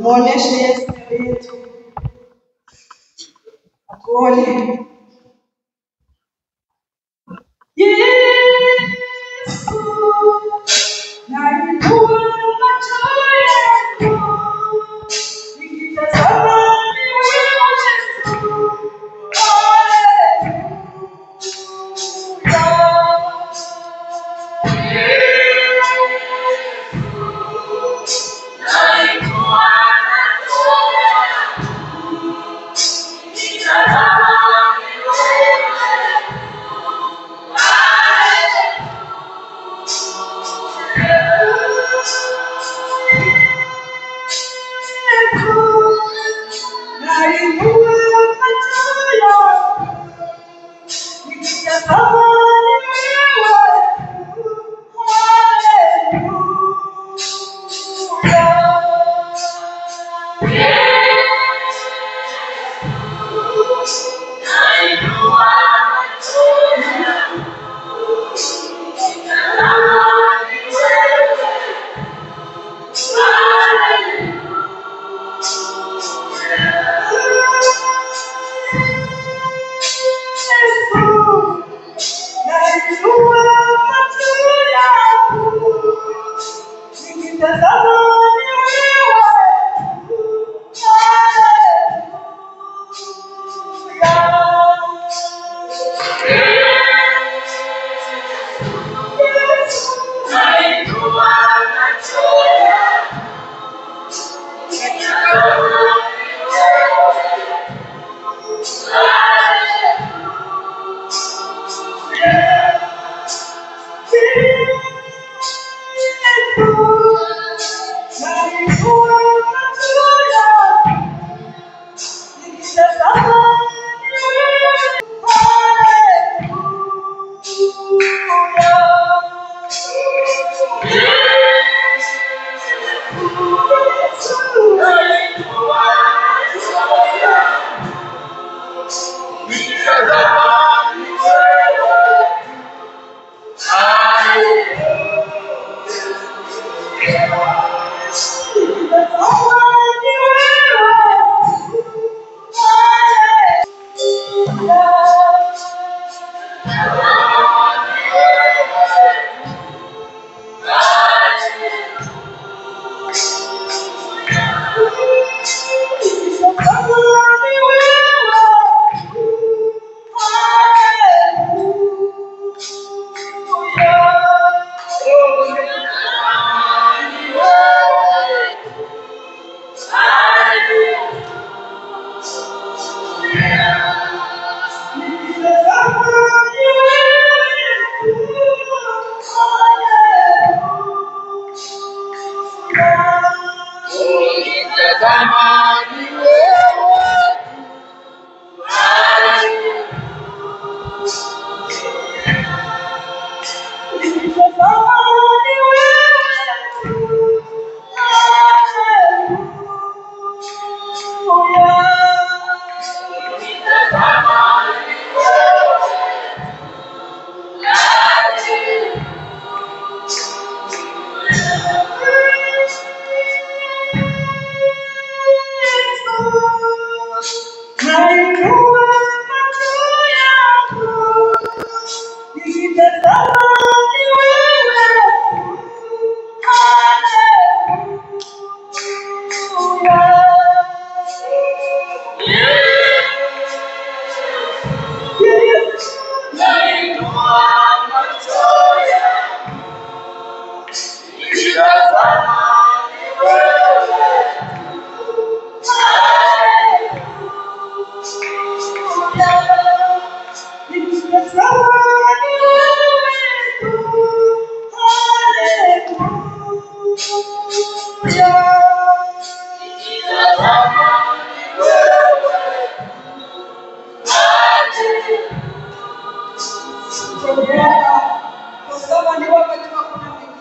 Muoneshe Yesu yetu. Atuone. Yesu, nainua macho yangu, nikitazama ni wewe Yesu.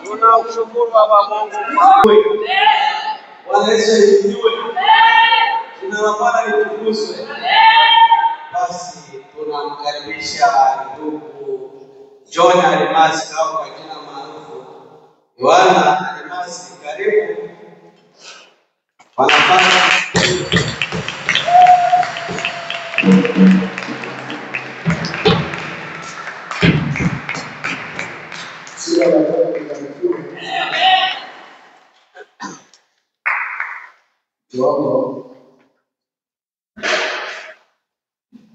Tunashukuru Baba Mungu. Bwana Yesu asifiwe. Jina la Bwana litukuzwe. Basi tunamkaribisha ndugu John Almasi au kwa jina maarufu Yohana Almasi, karibu wanafanya sio wanataka kufanikiwa. Tuombe.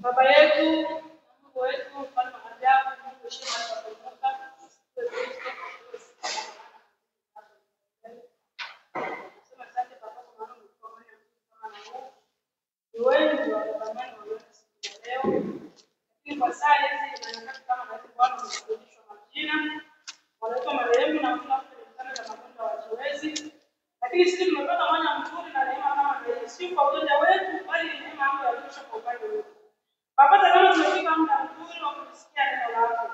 Baba yetu, Mungu wetu, mfalme wa ajabu, Mungu shima na kuinuka. Sema asante Baba kwa maana umekuwa mwema kama na wewe. Ni wewe ndio watamani wa siku ya leo. Lakini kwa saa hizi na nyakati kama na hizi Bwana umefundishwa majina. Wanaitwa marehemu na kila mtu ni mtana na magonjwa wajiwezi. Lakini sisi tumepata mwanya mzuri na neema kama hii. Si kwa ujanja wetu bali ni neema yako ya Kristo kwa upande wetu. Baba, kama tumefika muda mzuri wa kusikia neno lako.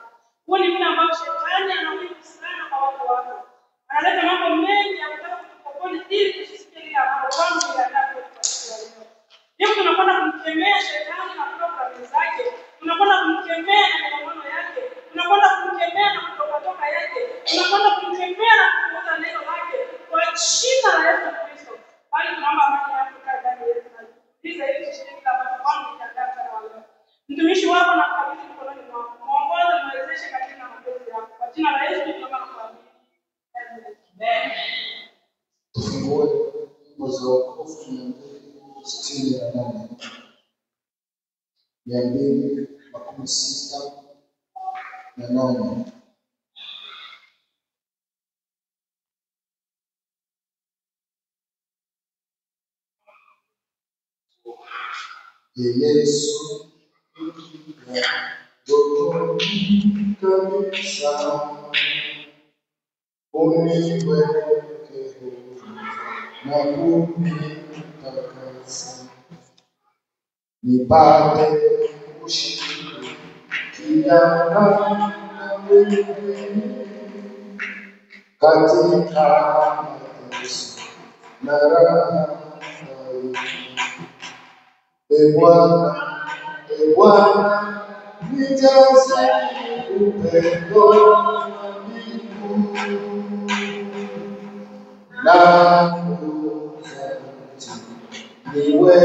Huu ni muda ambao shetani anawivu sana kwa watu wako. Analeta mambo mengi ya kutaka kutupokoni ili tusisikie lile ambalo Bwana umeandaa kwetu kwa siku ya leo. Hivyo tunakwenda kumkemea shetani na programu zake. Tunakwenda kumkemea na maneno yake. Tunakwenda kumkemea na kutoka yake. Tunakwenda kumkemea na kuuza neno lake kwa jina la Yesu Kristo. Bali tunaomba amani yako ndani yetu na hizi tusisikie kile ambacho Bwana umeandaa kwa leo. Mtumishi wako na kabidhi mkononi mwako. Muongoze, mwezeshe katika mapenzi yako. Kwa jina la Yesu tunaomba na kuamini. Amen. Tufungue nyimbo za wokovu 268. 268. Yesu kabisa uniweke na kunitakasa nipate kushirikiana na wewe katika mateso na raha. Bwana, nijaze upendo wangu na kuzati niwe.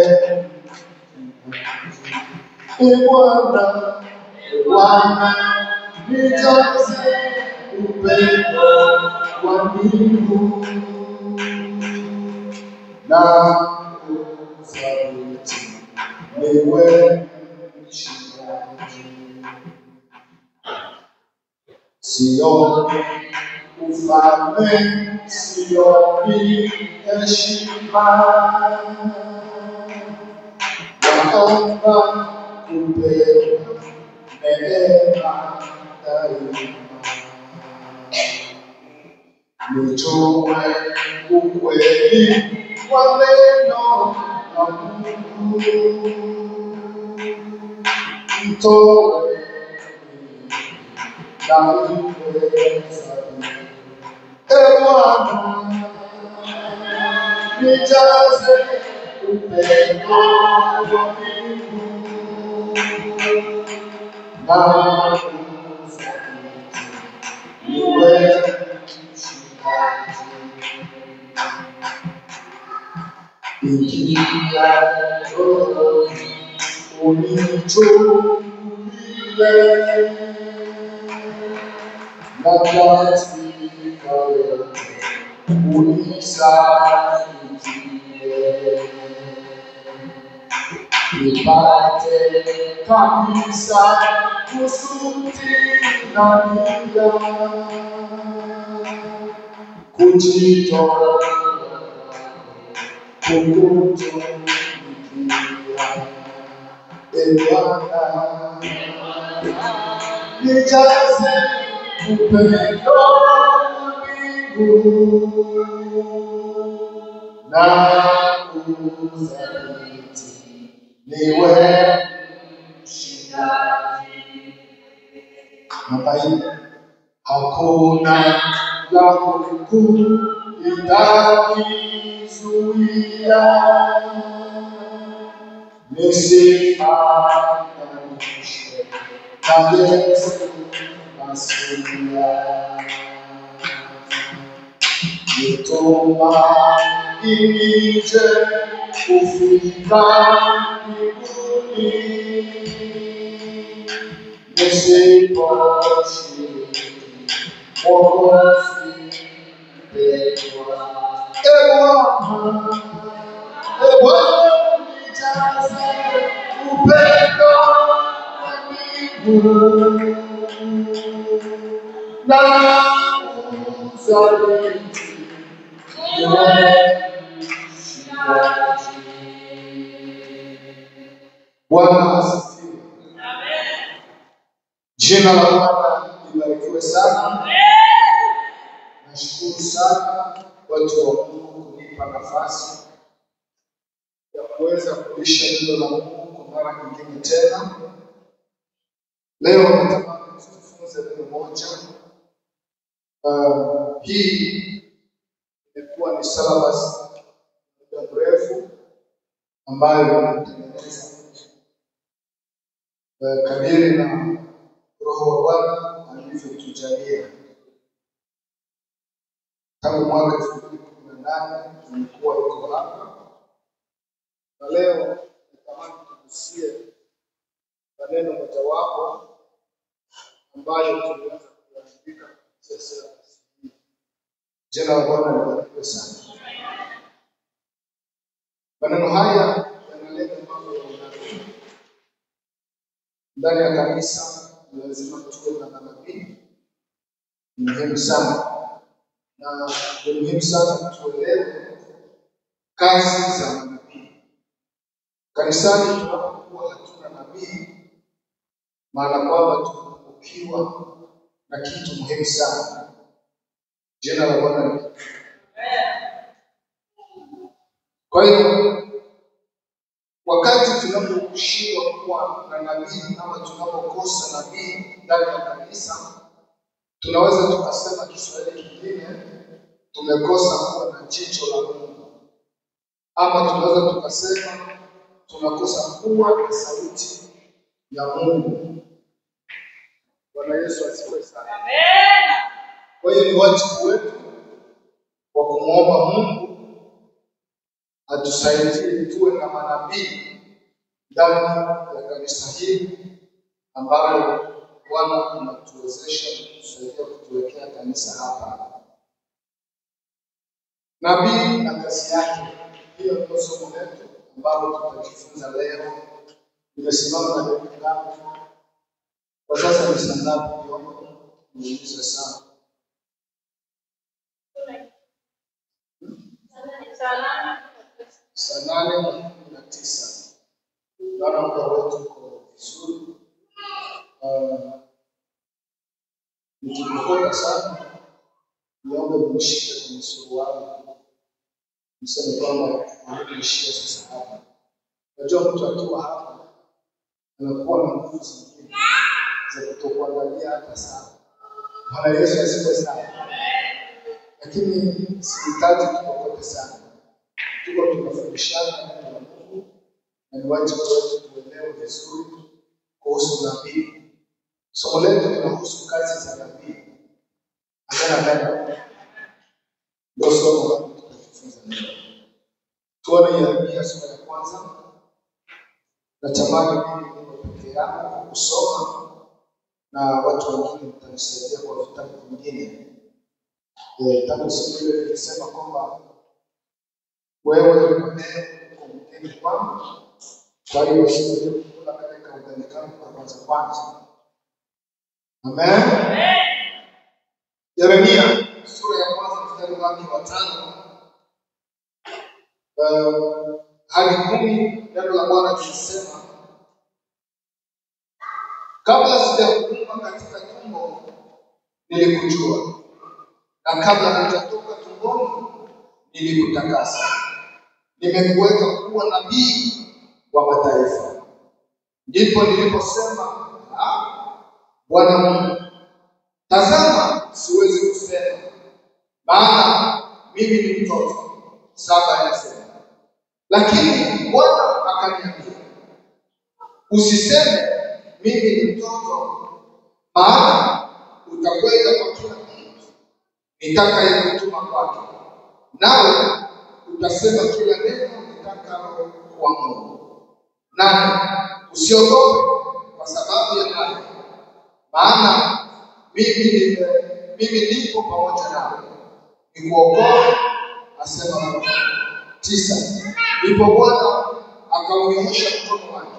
Bwana, nijaze upendo wangu na kuzati niwe mshikaji. Sioni ufalme, sioni heshima, naomba kupewa neema daima. Nijue ukweli wa neno la Mungu, nitoe na niweza. Bwana, nijaze upendo wangu na kuzati niwe mshikaji. Ingia rohoni unichukulie na katika yote unisaidie, nipate kabisa kusudi na nia kujitoa kukutumikia. Bwana, nijaze upendo wangu na kuzati niwe mshikaji. Hakuna la kunizuia nisifananishe na Yesu Masiya. Nitumaini nije kufika mbinguni, nisiposhiriki Mwokozi mpendwa. Bwana nijaze upendo wa mbingu na uzaliti Bwana asifiwe. Jina la Bwana libarikiwe sana. Nashukuru sana watu wa Mungu kunipa nafasi ya kuweza kulisha neno la Mungu kwa mara nyingine tena. Leo natamani tujifunze neno moja. Hii imekuwa ni syllabus muda mrefu ambayo inatengeneza kadiri na Roho wa Bwana alivyotujalia. Tangu mwaka 2018 tulikuwa iko hapa, na leo natamani tugusie maneno mojawapo ambayo tulianza kuandika sasa. Jina la Bwana libarikiwe sana. Maneno haya yanaleta mambo ya unabii. Ndani ya kanisa lazima tuwe na manabii. Ni muhimu sana. Na ni muhimu sana tuelewe kazi za manabii. Kanisani tunapokuwa hatuna nabii, maana kwamba tumepungukiwa na kitu muhimu sana. Jina la Bwana. Kwa hiyo wakati tunaposhindwa kuwa na nabii ama tunapokosa nabii ndani ya kanisa, tunaweza tukasema Kiswahili kingine, tumekosa kuwa na jicho la Mungu, ama tunaweza tukasema tunakosa kuwa na sauti ya Mungu. Bwana Yesu asifiwe sana. Amen. Kwa hiyo ni wajibu wetu wa kumwomba Mungu atusaidie tuwe na manabii ndani ya kanisa hili ambalo Bwana anatuwezesha kutusaidia kutuwekea kanisa hapa. Nabii na kazi yake, hiyo ndio somo letu ambalo tutajifunza leo. Nimesimama na dakika ngapi? Kwa sasa ni saa ngapi? Niulize sana. Saa 8:19. Naona muda wetu uko vizuri. Nikikukosa sana, niombe mnishike kwenye suruali. Mseme kwamba nishike sasa hapa. Najua mtu akiwa hapa anakuwa na nguvu zingine za kutokuangalia hata sana. Bwana Yesu asifiwe sana. Lakini sihitaji tukokote sana. Tuko tunafundishana neno la Mungu, na ni wajibu wetu tuelewe vizuri kuhusu nabii. Somo letu linahusu kazi za nabii. Amen. Ndio somo la tutajifunza leo. Tuone Yeremia sura ya kwanza. Natamani mimi niwe peke yangu kusoma na watu wengine mtanisaidia kwa vitabu vingine. Tangu siku ile nilisema kwamba wewe uko mgeni kwangu, kwa hiyo siwezi kukula katika ugeni kangu kwa kwanza. Amen. Yeremia sura ya kwanza mstari wake wa 5 hadi 10, neno la Bwana linasema, kabla sijakuumba katika tumbo nilikujua, na kabla hujatoka tumboni nilikutakasa. Nimekuweka kuwa nabii wa mataifa. Ndipo niliposema, Bwana Mungu, tazama siwezi kusema, maana mimi ni mtoto. 7 anasema, lakini Bwana akaniambia, usiseme mimi ni mtoto, maana utakwenda kwa kila mtu nitakayekutuma kwake, nawe utasema kila neno litakalo kwa Mungu. 8, usiogope kwa sababu ya hayo, maana mimi nipo pamoja nawe, nikuokoe, asema Mungu. 9, ndipo Bwana akaunyoosha mkono wake,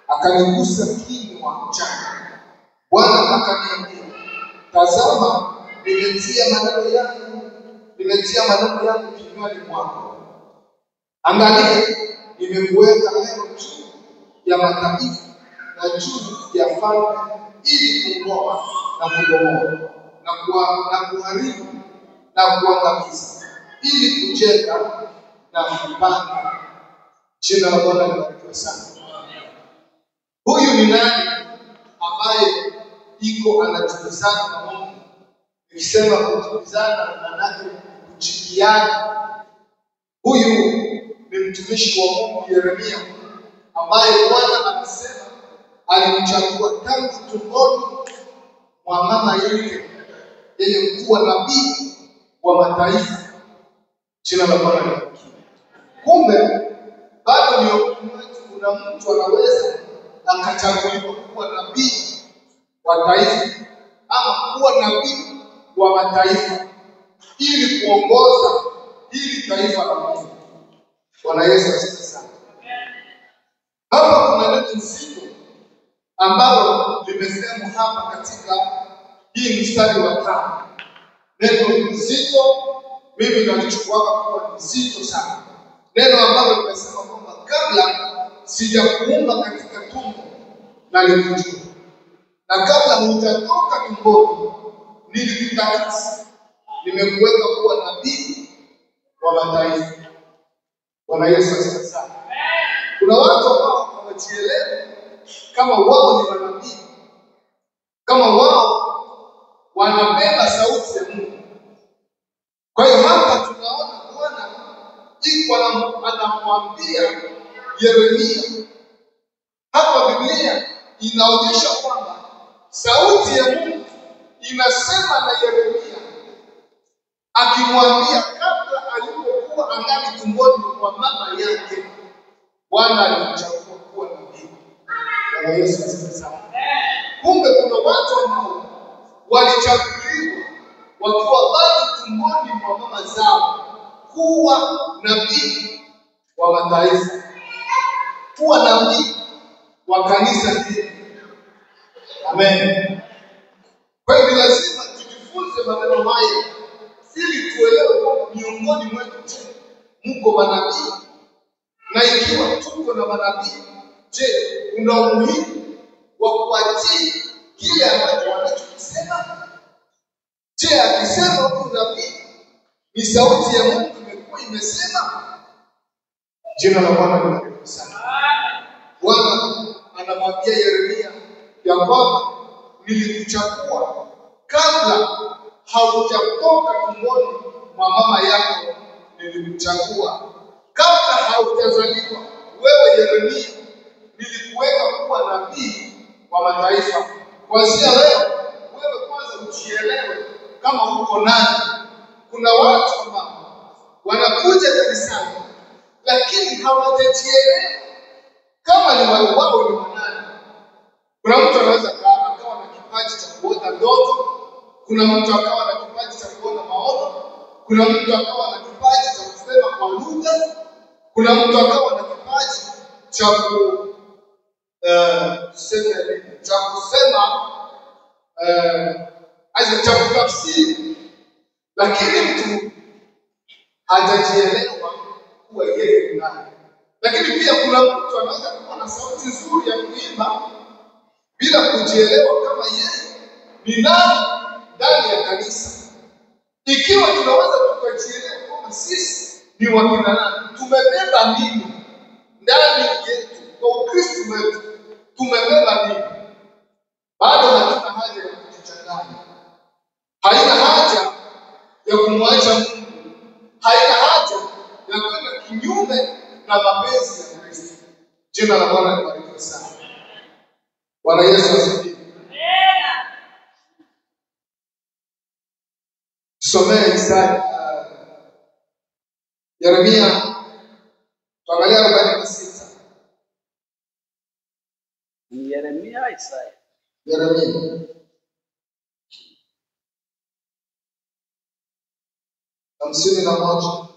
akanigusa kinywa changu. Bwana akaniambia, tazama, nimetia maneno yangu kinywani mwako. Angalia, nimekuweka leo juu ya mataifa na juu ya falme, ili kubomoa na kubomoa na kuharibu na kuangamiza, ili kujenga na kupanda. Jina la Bwana libarikiwe sana. Huyu ni nani ambaye iko anajibizana na Mungu? Nikisema kujibizana maana kujibiana. Huyu ni mtumishi wa Mungu Yeremia, ambaye Bwana anasema alimchagua tangu tumboni mwa mama yake yeye kuwa nabii wa mataifa. Jina la Bwana libarikiwe. Kumbe bado miongoni mwetu kuna mtu anaweza akachaguliwa kuwa nabii wa taifa ama kuwa nabii wa mataifa ili kuongoza hili taifa la Mungu. Bwana Yesu asifiwe sana. Hapa kuna neno nzito ambalo limesemwa hapa katika hii mstari wa 5. Neno nzito mimi nalichukua kuwa nzito sana. Neno ambalo limesema kwamba kabla sijakuumba katika tumbo nalikujua, na kabla hujatoka tumboni nilikutakasa, nimekuweka kuwa nabii wa mataifa. Bwana Yesu asifiwe sana. Kuna watu ambao hawajielewi kama wao ni manabii, kama wao wanabeba sauti ya Mungu. Kwa hiyo hapa tunaona Bwana iko anamwambia Yeremia. Hapa Biblia inaonyesha kwamba sauti ya Mungu inasema na Yeremia, akimwambia kabla alipokuwa angali tumboni mwa mama yake, Bwana alimchagua kuwa nabii. Bwana Yesu asifiwe sana. Kumbe kuna watu ambao walichaguliwa wakiwa bado tumboni mwa mama zao kuwa nabii wa mataifa, kuwa nabii wa kanisa hili. Amen. Kwa hiyo lazima tujifunze maneno haya ili tuelewe kwamba miongoni mwetu mko manabii, na ikiwa tuko na manabii, je, kuna umuhimu wa kuatii kile ambacho wanachokisema? Je, akisema huyu nabii ni sauti ya Mungu imekuwa imesema? Jina la Bwana libarikiwe sana. Bwana anamwambia Yeremia ya kwamba nilikuchagua kabla haujatoka tumboni mwa mama yako, nilikuchagua kabla haujazaliwa wewe Yeremia, nilikuweka kuwa nabii wa mataifa. Kuanzia leo wewe kwanza ujielewe kama uko nani. Kuna watu ambao wanakuja kanisani lakini hawajajielewa kama ni wao ni nani. Kuna mtu anaweza akawa na kipaji cha kuota ndoto, kuna mtu akawa na kipaji cha kuona maono, kuna mtu akawa na kipaji cha kusema kwa lugha, kuna mtu akawa na kipaji cha cha kutafsiri, lakini mtu hajajielewa kuwa yeye ni nani. Lakini pia kuna mtu anaweza kuwa na sauti nzuri ya kuimba bila kujielewa kama yeye ni nani ndani ya kanisa. Ikiwa tunaweza tukajielewa kwamba sisi ni wakina nani, tumebeba nini ndani yetu, kwa Ukristo wetu tumebeba nini, bado hatuna haja ya kujichanganya. Haina haja ya kumwacha Mungu, haina haja ya kwenda kinyume na mapenzi ya Kristo. Jina la Bwana libarikiwe sana. Bwana Yesu asifiwe. Tusomee Yeremia, tuangalia 46. Yeremia, Isaya. Yeremia 51.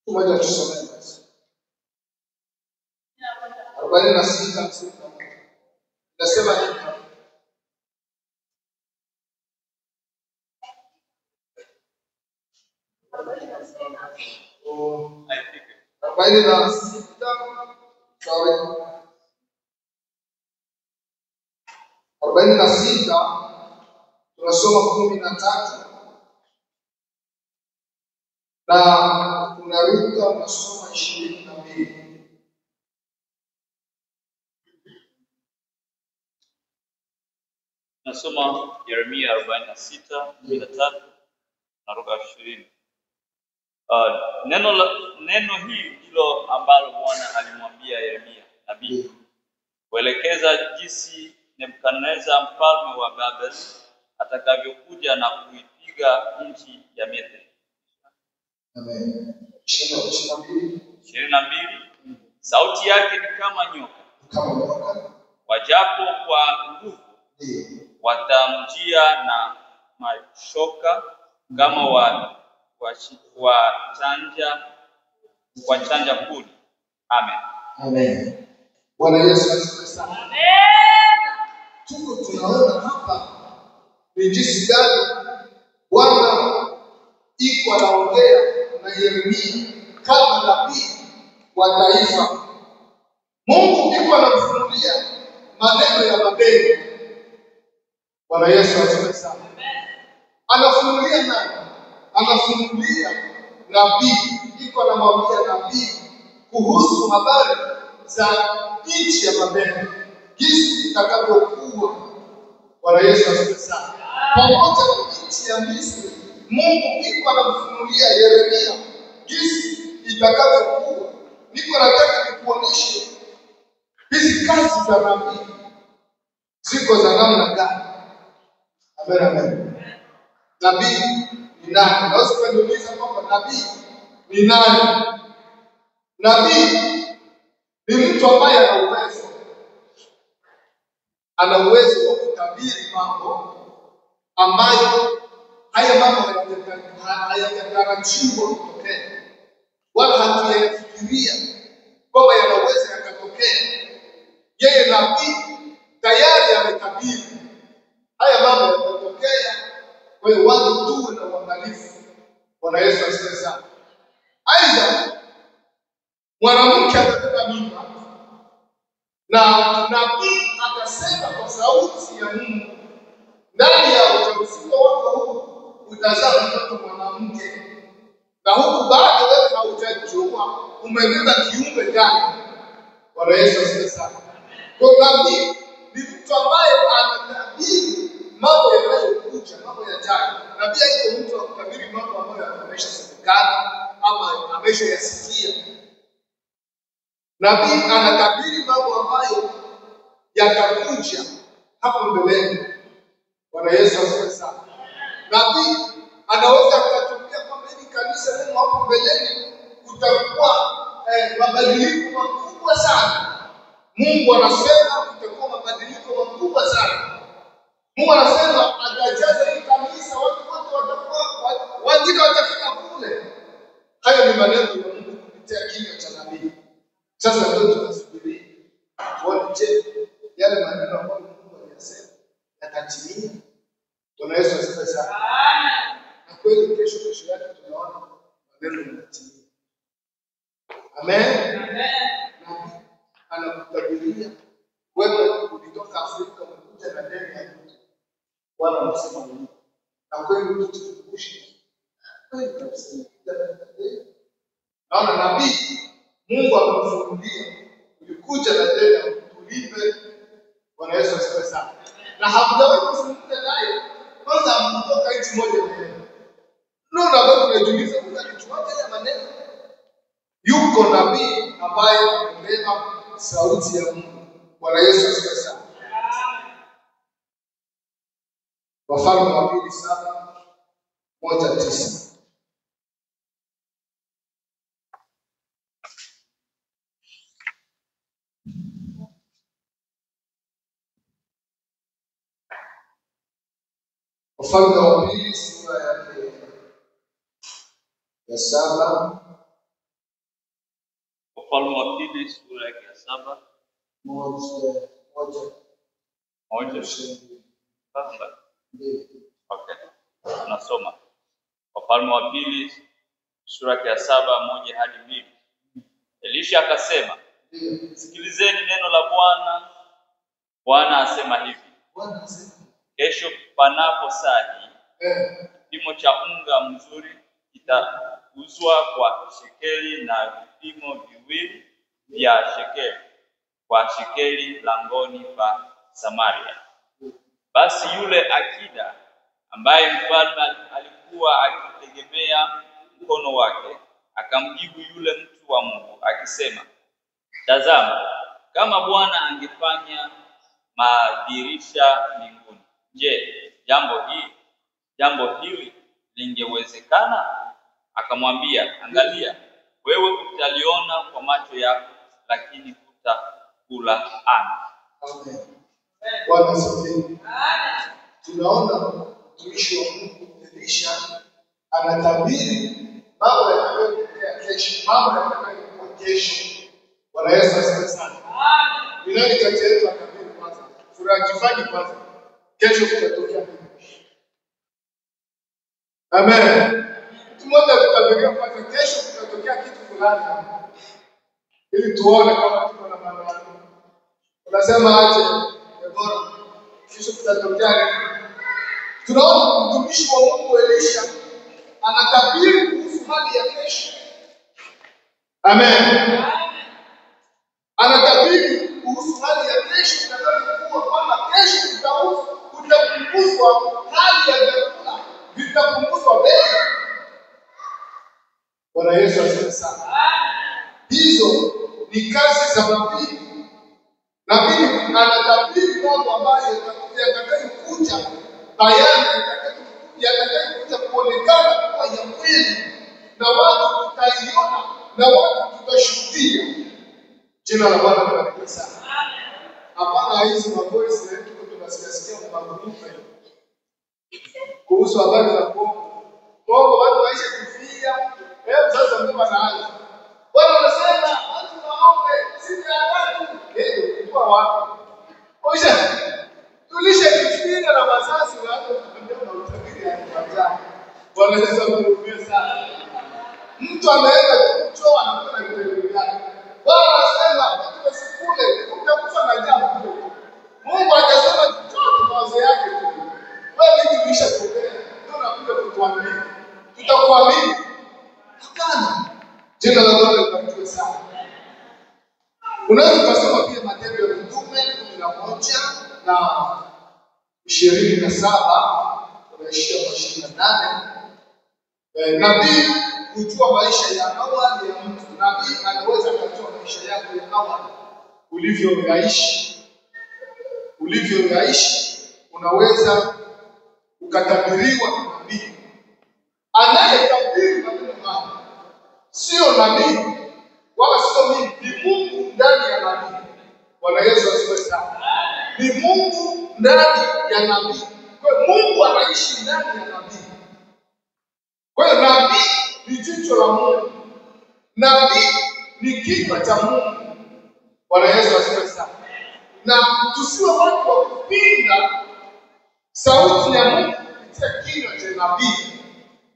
Moja tusome basi. 46 nasema hivi. Arobaini na sita tunasoma 13 na tunaruka unasoma 22. Nasoma Yeremia 46:13 naruka 20. Neno hili ndilo ambalo Bwana alimwambia Yeremia nabii, kuelekeza jinsi Nebukadneza mfalme wa Babeli atakavyokuja na kuipiga nchi ya Misri. Amen. 22. Sauti yake ni kama nyoka, wajapo kwa nguvu watamjia na mashoka kama wachanja kuni. Amen. Amen. Bwana Yesu asifiwe sana. Amen. Tunaona hapa ni jinsi gani Bwana iko anaongea na Yeremia kama nabii wa taifa. Mungu iko anamfunulia maneno ya Babeli. Bwana Yesu asifiwe sana. Anafunulia nani? Anafunulia nabii. Iko anamwambia nabii kuhusu habari za nchi ya Babeli, jinsi itakavyokuwa. Bwana Yesu asifiwe sana. Pamoja na nchi ya Misri, Mungu iko anamfunulia Yeremia jinsi itakavyokuwa. Niko nataka nikuonyeshe hizi kazi za nabii ziko za namna gani. Amen, amen. Nabii ni nani? Naweza kujiuliza kwamba nabii ni nani? Nabii ni mtu ambaye ana uwezo wa kutabiri mambo ambayo haya mambo hayajatarajiwa kutokea, wala hatuyafikiria kwamba yanaweza yakatokea. Yeye nabii tayari ametabiri haya mambo yatatokea. Kwa hiyo watu tuwe na uangalifu. Bwana Yesu asifiwe sana. Aidha, mwanamke atabeba mimba na nabii akasema kwa sauti ya Mungu, ndani ya ujauzito wako huu utazaa mtoto mwanamke, na huku bado wewe haujajua umebeba kiumbe gani. Bwana Yesu asifiwe sana. Kwa nabii ni mtu ambaye anatabiri mambo yanayokuja, mambo yajayo. Nabii haiko mtu wa kutabiri mambo ambayo yameshasemekana ama ameshayasikia. Nabii anatabiri mambo ambayo yatakuja hapo mbeleni. Bwana Yesu asifiwe sana. Nabii anaweza kutuambia kwamba hili kanisa leo hapo mbeleni kutakuwa mabadiliko makubwa sana. Mungu anasema kutakuwa mabadiliko makubwa sana. Mungu anasema atajaza hili kanisa, watu wote watakuwa, wengine watafika kule. Hayo ni maneno ya Mungu kupitia kinywa cha nabii. Sasa ndio tunasubiri tuone, je, yale maneno ambayo Mungu aliyasema yatatimia? Bwana Yesu asifiwe sana. Na kweli kesho yake tunaona maneno yanatimia. Amen. Nabii anakutabiria wewe ulitoka Afrika umekuja na deni ya mtu. Bwana anasema Mungu. Na kweli tutukumbushe. Kweli tunasema naona nabii Mungu amemfunulia ulikuja na deni ya mtu ulipe. Bwana Yesu asifiwe sana. Na hamjawahi kuzungumza naye kwanza mtoka nchi moja na yeye. Ndio na bado tunajiuliza Mungu alituacha haya maneno. Yuko yuko nabii ambaye amebeba sauti ya Mungu. Bwana Yesu asifiwe sana. Wafalme wa pili 7:1-9. Wafalme wa pili sura yake ya 7. Wafalme wa pili sura yake ya 7. Moja. Okay. Tunasoma Wafalme wa pili sura yake ya 7:1-2. Elisha akasema, sikilizeni neno la Bwana. Bwana asema hivi, kesho panapo saa hii, kipimo cha unga mzuri kitauzwa kwa shekeli na vipimo viwili vya shekeli kwa shekeli langoni pa Samaria. Basi yule akida ambaye mfalme alikuwa akitegemea mkono wake akamjibu yule mtu wa Mungu akisema, tazama, kama Bwana angefanya madirisha mbinguni, je, jambo hili lingewezekana? Akamwambia, angalia, wewe utaliona kwa macho yako, lakini hutakula ana. Amen. Bwana asifiwe. Tunaona mtumishi wa Mungu Elisha anatabiri mambo yatakayotokea kesho, mambo yatakayokuwa kesho. Bwana Yesu asifiwe sana. Ni nani kati yetu atabiri kwanza? Tunajifanya kwanza. Kesho kutatokea nini? Amen. Mtu mmoja tutabiria kwanza kesho kutatokea kitu fulani. Ili tuone kama tuko na maana. Unasema aje? Bora. Kesho kutatokea nini? Tunaona mtumishi wa Mungu Elisha anatabiri kuhusu hali ya kesho. Amen. Anatabiri kuhusu hali ya kesho, itakayokuwa kwamba kesho kutapunguzwa hali ya vyakula, vitapunguzwa bei. Bwana Yesu asifiwe sana. Hizo ni kazi za nabii. Nabii anatabiri mambo ambayo yatakayokuja bayana, yatakayokuja kuonekana kuwa ya kweli, na watu tutaiona na watu tutashuhudia. Jina la Bwana libarikiwe sana. Hapana hizi maboys na tuko tunasikia magurupe kuhusu habari za Kongo. Kongo watu waisha kufia. Sasa mtu anaanza. Bwana anasema watu waombe siku ya tatu. Kwa wapi? Osha. Tulisha kifia na wazazi wako kuambia na utabiri ya kwanza. Bwana Yesu amekubariki sana. Mtu ameenda kuchoa na kwenda kutelevisheni yake. Bwana anasema watu wasikule, utakufa na njaa kule. Mungu hajasema chochote mawazo yake tu. Wewe vipi umeshapokea? Ndio unakuja kutuamini. Tutakuamini. Hapana. Jina la Bwana libarikiwe sana. Unaweza kusoma pia Matendo ya Mitume 11:27 unaishia kwa 28. Nabii kujua maisha ya awali ya mtu. Nabii anaweza kujua maisha yako ya awali ulivyoishi, unaweza ukatabiriwa na nabii. Anayetabiri maneno haya sio nabii wala sio mimi, ni Mungu ndani ya nabii. Bwana Yesu asifiwe sana. Ni Mungu ndani ya nabii. Kwa hiyo Mungu anaishi ndani ya nabii. Kwa hiyo nabii ni jicho la Mungu. Nabii ni kinywa cha Mungu. Bwana Yesu asifiwe sana. Na tusiwe watu wa kupinga sauti ya Mungu kupitia kinywa cha nabii.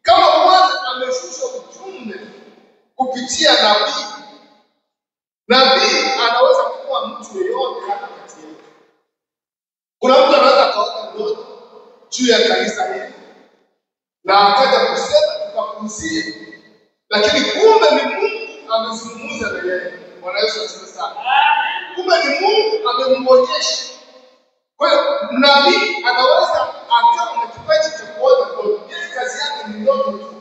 Kama Bwana ameshusha ujumbe kupitia nabii, nabii anaweza kuwa mtu yeyote hata kati yetu. Kuna mtu anaweza kaota ndoto juu ya kanisa hili na akaja kusema tukakuzie, lakini kumbe ni Mungu amezungumza na yeye. Bwana Yesu asifiwe sana. Kumbe ni Mungu amemwonyesha. Kwa hiyo nabii anaweza akawa na kipaji cha kuota ndoto. Yeye kazi yake ni ndoto tu.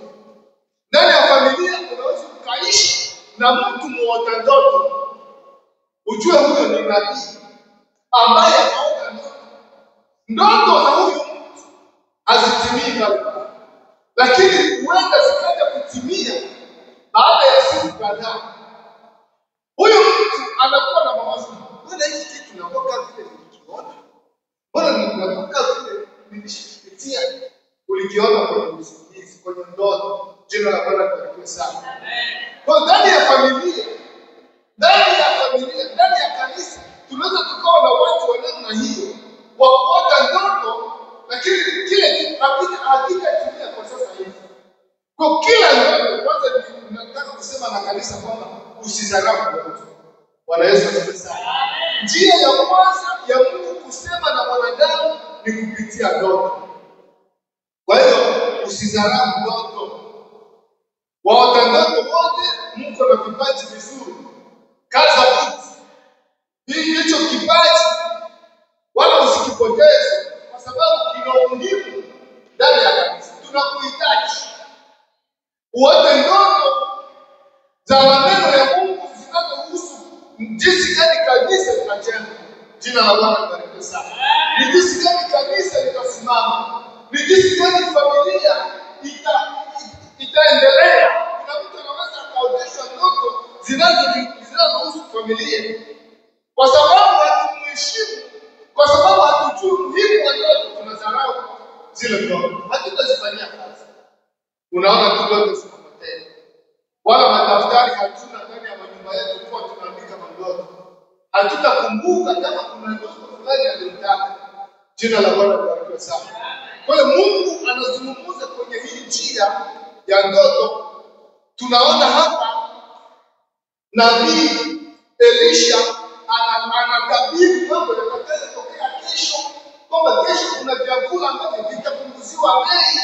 Ndani ya familia unaweza ukaishi na mtu muota ndoto, ujue huyo ni nabii ambaye anaona ndoto za huyu mtu hazitimii pale, lakini huenda zikaja kutimia baada ya siku kadhaa. Huyu mtu anakuwa na mawazo, mbona hiki kitu kinakuwa vile nilikiona? Mbona ninakuwa vile nilishikilia ulikiona kwenye usingizi, kwenye ndoto? Jina la Bwana libarikiwe sana. Kwa ndani ya familia, ndani ya kanisa, tunaweza tukawa na watu wa namna hiyo wa kuota ndoto, lakini kile kitu hakitatimia kwa sasa hivi. Kwa kila ndoto, kwanza nataka kusema na kanisa kwamba usidharau ndoto. Bwana Yesu asifiwe sana. Njia ya kwanza ya Mungu kusema na wanadamu ni kupitia ndoto. Kwa hiyo usidharau ndoto. Waota ndoto wote mko na vipaji vizuri. Kaza buti. Hicho kipaji wala usikipoteze, kwa sababu kina umuhimu ndani ya kanisa. Tunakuhitaji. Uote ndoto za maneno ya Mungu zinazohusu jinsi gani kanisa linajenga. Jina la Bwana libarikiwe sana. Ni jinsi gani kanisa litasimama. Ni jinsi gani familia itaendelea. Kuna mtu anaweza akaotesha ndoto zinazohusu familia, kwa sababu hatumheshimu, kwa sababu hatujui umuhimu wa ndoto, tunadharau zile ndoto, hatutazifanyia kazi. Unaona tu ndoto zinapotea, wala madaftari hatuna ndani ya manyumba yetu kwa tunaandika mandoto. Hatutakumbuka kama kuna ndoto fulani aliyotaka. Jina la Bwana libarikiwe sana. Kwa hiyo Mungu anazungumza kwenye hii njia ya ndoto. Tunaona hapa nabii Elisha anatabiri mambo yatakayotokea kesho, kwamba kesho kuna vyakula ambavyo vitapunguziwa bei.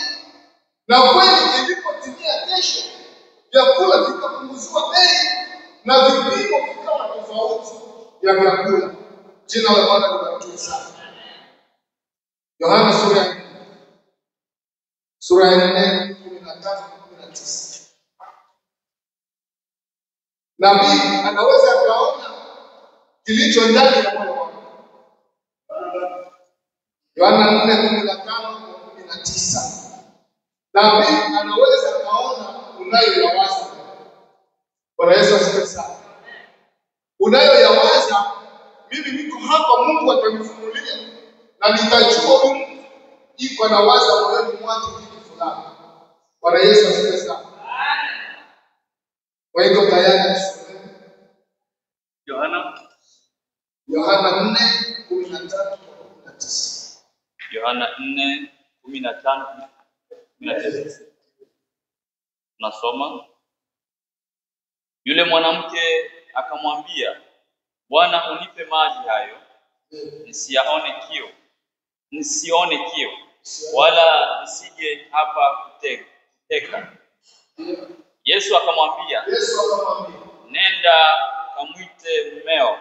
Na kweli ilipotimia kesho, vyakula vikapunguziwa bei na vipimo vikawa tofauti ya vyakula. Jina la Bwana libarikiwe sana. Yohana sura ya 4:13-19. Nabii anaweza akaona kilicho ndani ya moyo wako. Yohana 4:15-19. Nabii anaweza akaona unayoyawaza. Bwana Yesu asifiwe sana. Unayoyawaza, mimi niko hapa, Mungu atanifunulia na nitajua huyu iko na waza moyoni mwake kitu fulani. Bwana Yesu asifiwe sana. Waiko tayari tusome Yohana 4:13-19. Yohana 4:15-19. Nasoma. Yule mwanamke akamwambia, Bwana, unipe maji hayo nisione kiu, wala nisije hapa kuteka. Yesu akamwambia, nenda kamwite mmeo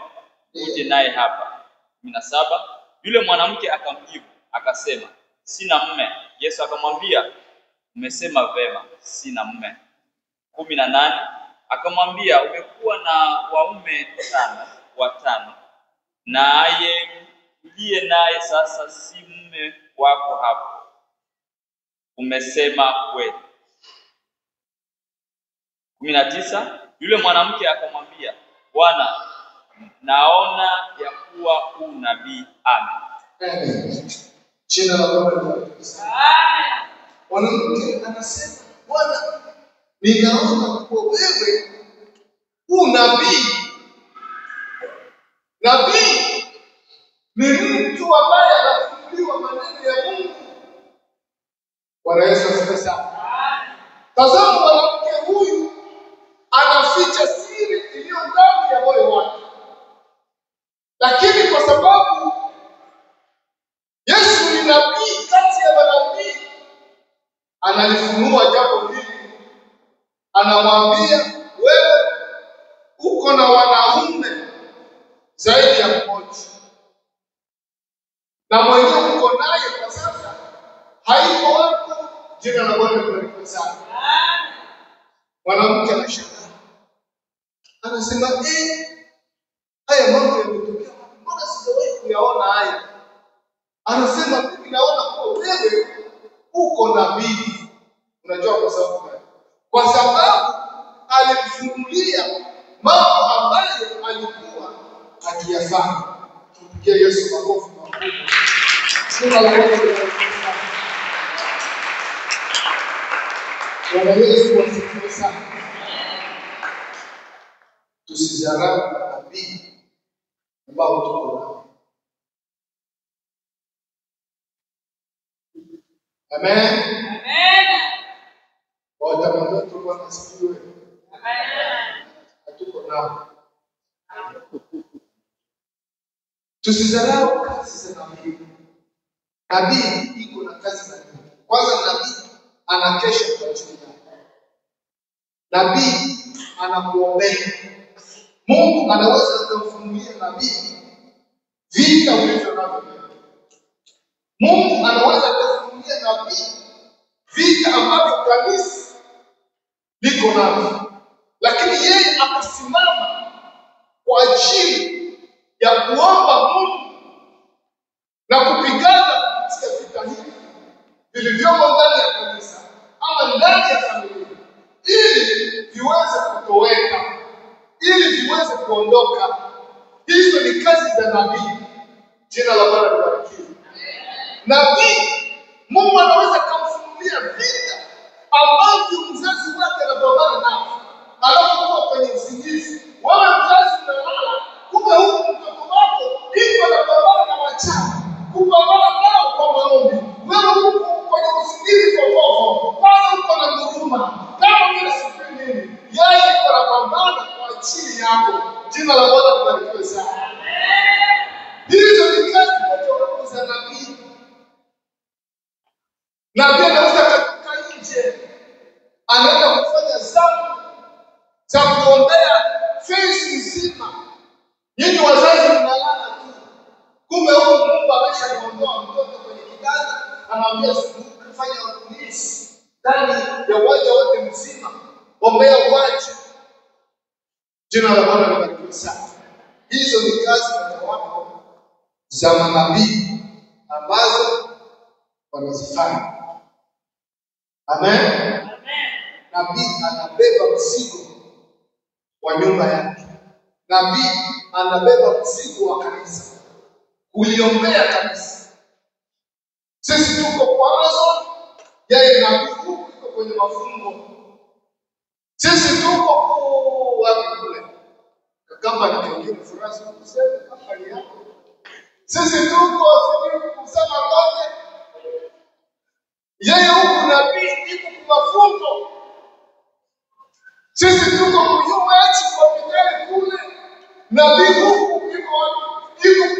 uje naye hapa. 17. Yule mwanamke akamjibu akasema, sina mume. Yesu akamwambia, umesema vema, sina mume. 18. Akamwambia, umekuwa na waume 5, naye uliye naye sasa si mume wako hapo. Umesema kweli. 19. Yule mwanamke akamwambia, Bwana, naona ya kuwa u nabii. Amen. Jina la Bwana libarikiwe sana. Mwanamke anasema, Bwana, ninaona kuwa wewe u nabii. Nabii ni mtu ambaye anafunuliwa maneno ya Mungu. Bwana Yesu asifiwe sana. Tazama, mwanamke huyu anaficha siri iliyo ndani ya moyo wake, lakini kwa sababu Yesu ni nabii kati ya manabii, analifunua jambo hili. Anamwambia, wewe uko na wanaume zaidi ya mmoja, na mwenyewe uko naye kwa sasa haiko wako. Jina la Bwana libarikiwe sana. Mwanamke anashangaa, Anasema haya mambo yametokea, mbona sijawahi kuyaona haya? Anasema mimi naona kwa wewe uko nabii. Unajua kwa sababu gani? Kwa sababu alimfunulia mambo ambayo alikuwa akiyafanya. Tupigie Yesu makofi makubwa. Sema la Yesu. Bwana Yesu asifiwe sana. Tusidharau nabii ambao tuko nao. Amen. Amen. Watamanua tu Bwana asifiwe. Amen. Hatuko nao. Tusidharau kazi za nabii. Nabii iko na kazi za Mungu. Kwanza nabii anakesha kwa ajili yako. Nabii anakuombea. Mungu anaweza kumfunulia nabii vita ulivyo navyo. Mungu anaweza kumfunulia nabii vita ambavyo kanisa liko navyo. Lakini yeye akasimama kwa ajili ya kuomba Mungu na kupigana katika vita hivi vilivyomo ndani ya kanisa ama ndani ya familia, ili viweze kutoweka, ili viweze kuondoka. Hizo ni kazi za nabii. Jina la Bwana libarikiwe. Nabii Mungu anaweza kumfunulia vita ambavyo mzazi wake anapambana nao, anapokuwa kwenye usingizi. Wewe mzazi unalala, kumbe huku mtoto wako iko anapambana na wachawi, kupambana nao kwa maombi. Wewe huku kwenye usingizi popofu, kwanza uko na nguruma kama vile sifuri nini, yeye iko anapambana kwa ajili yako. Jina la Bwana libarikiwe sana. Hizo ni kazi za nabii. Nabii anaweza kutoka nje, anaenda kufanya zamu za kuombea fesi nzima. Nyinyi wazazi mnalala tu, kumbe huko Mungu ameshaondoa mtoto kwenye kitanda, anamwambia fanya ulinzi ndani ya uwanja wote mzima, ombea uwanja. Jina la Bwana libarikiwe sana. Hizo ni kazi mojawapo za manabii ambazo wanazifanya. Amen. Amen. Nabii anabeba mzigo wa nyumba yake. Nabii anabeba mzigo wa kanisa, kuliombea kanisa. Sisi tuko kwa Amazon, yeye nabii huko kwenye mafungo. Sisi tuko kwa kule kama ni kingine furasi kusema kama ni yako. Sisi tuko kusema kote. Yeye huku nabii iko kwa mafungo. Sisi tuko kuyumachi kwa vitale kule. Nabii huku iko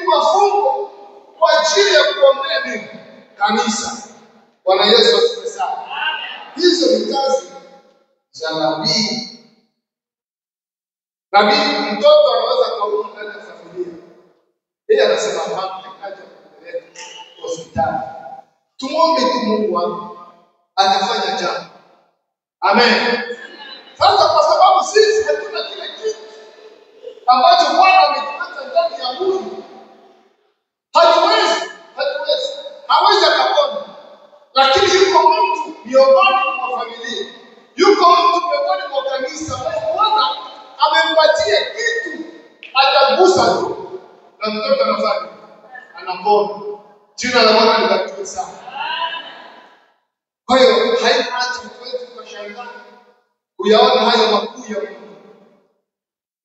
kwa mafungo kwa ajili ya kuombea nini? Kanisa. Bwana Yesu asifiwe sana. Hizo ni kazi za nabii. Nabii mtoto anaweza kaumwa ndani ya familia. Yeye anasema hapana, nikaja kupeleka hospitali. Tumuombe tu Mungu wangu atafanya jambo. Amen. Sasa kwa sababu sisi hatuna kile kitu ambacho Bwana ametuweka ndani ya huyu, hawezi akapona. Lakini yuko mtu miongoni mwa familia, yuko mtu miongoni mwa kanisa ambaye Bwana amempatia kitu, atagusa tu na mtoto anapona. Jina la Bwana libarikiwe sana. Kwa hiyo haipati kwetu kwa shangaa kuyaona hayo makuu ya Mungu.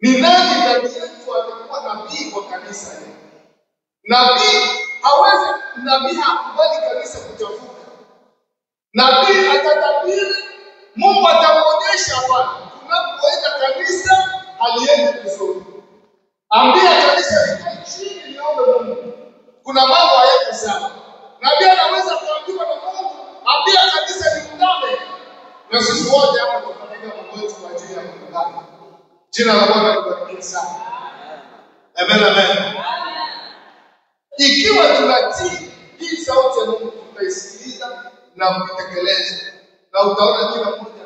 Ni nani ndani yetu atakuwa nabii kwa kanisa hili? Nabii hakubali kanisa kuchafuka. Nabii atatabiri, Mungu atamuonyesha Bwana. Tunapoenda kanisa haliendi vizuri, ambia kanisa likae chini liombe Mungu. Kuna mambo hayako sawa. Nabii anaweza kuambiwa na Mungu, ambia kanisa liungane. Na sisi wote hapa tunafanya mambo yetu kwa ajili ya kuungana. Jina la Bwana libarikiwe sana. Amen, amen. Ikiwa tunatii hii sauti ya Mungu, tutaisikiliza na kuitekeleza, na utaona kila mmoja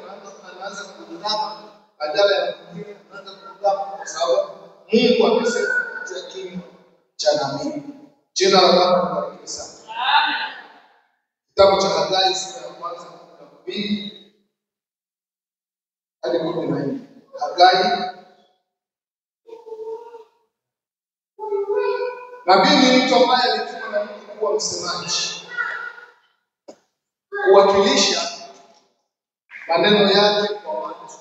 anaanza kuungana badala ya mwingine anaanza kuungama kwa sababu Mungu amesema kupitia kinywa cha nabii. Jina la Bwana libarikiwe sana. Amen. Kitabu cha Hagai sura ya kwanza 12 hadi 14. Hagai. Nabii ni mtu ambaye alitumwa na Mungu kuwa msemaji, kuwakilisha maneno yake kwa watu.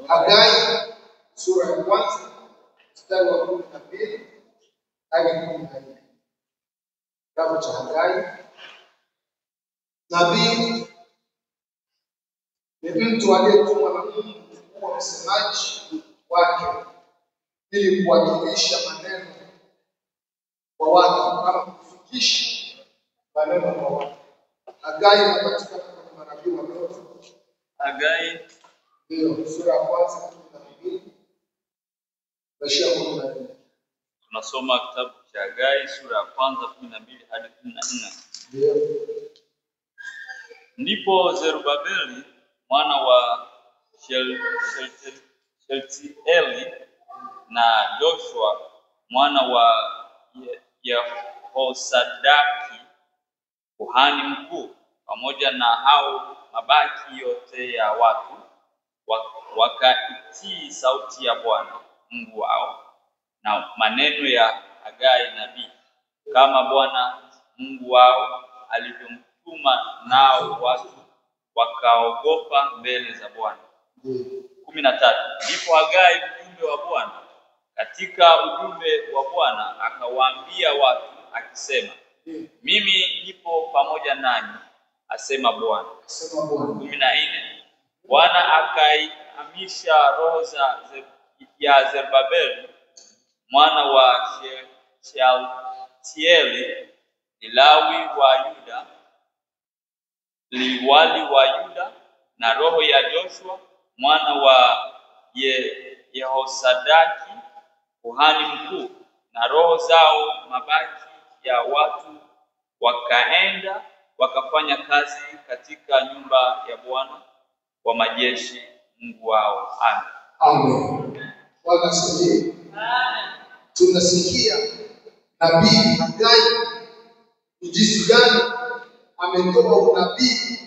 Hagai sura ya kwanza mstari wa 12 hadi 14. Kitabu cha Hagai. Nabii ni mtu aliyetumwa na Mungu kuwa msemaji wake ili kuwakilisha maneno kwa watu, kama kufikisha maneno kwa watu. Hagai inapatikana kwenye manabii wa Mungu. Hagai ndio sura ya kwanza 12 bashia 14. Tunasoma kitabu cha Hagai sura ya kwanza 12 hadi 14. Ndio. Ndipo Zerubabeli mwana wa Shealtieli na Joshua mwana wa Yehosadaki kuhani mkuu pamoja na hao mabaki yote ya watu wakaitii sauti ya Bwana Mungu wao na maneno ya Hagai nabii, kama Bwana Mungu wao alivyomtuma, nao watu wakaogopa mbele za Bwana. 13. Ndipo Hagai mjumbe wa Bwana katika ujumbe wa Bwana akawaambia watu akisema, mimi nipo pamoja nanyi, asema Bwana. 14. Bwana akaihamisha roho ya Zerubabeli mwana wa Shealtieli liwali wa Yuda na roho ya Joshua mwana wa Yehosadaki kuhani mkuu na roho zao mabaki ya watu, wakaenda wakafanya kazi katika nyumba ya Bwana wa majeshi Mungu wao. Amen. Amen. Bwana asifiwe. Amen. Tunasikia nabii Hagai ni jinsi gani ametoa unabii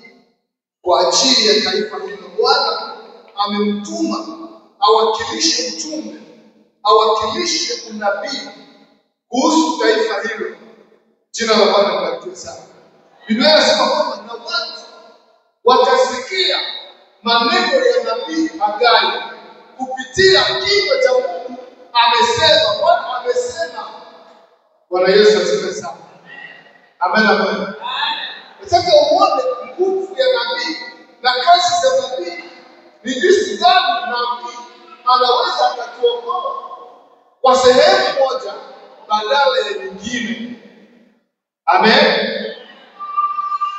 kwa ajili ya taifa hilo. Bwana amemtuma awakilishe ujumbe, awakilishe unabii kuhusu taifa hilo. Jina la Bwana libarikiwe sana. Biblia inasema kwamba na watu watasikia maneno ya nabii Hagai kupitia kinywa cha Mungu. Amesema, Bwana amesema. Bwana Yesu asifiwe sana. Amen, amen. Sasa uone nguvu ya nabii na kazi za nabii, ni jinsi gani nabii anaweza akatuokoa kwa sehemu moja badala ya nyingine. Amen.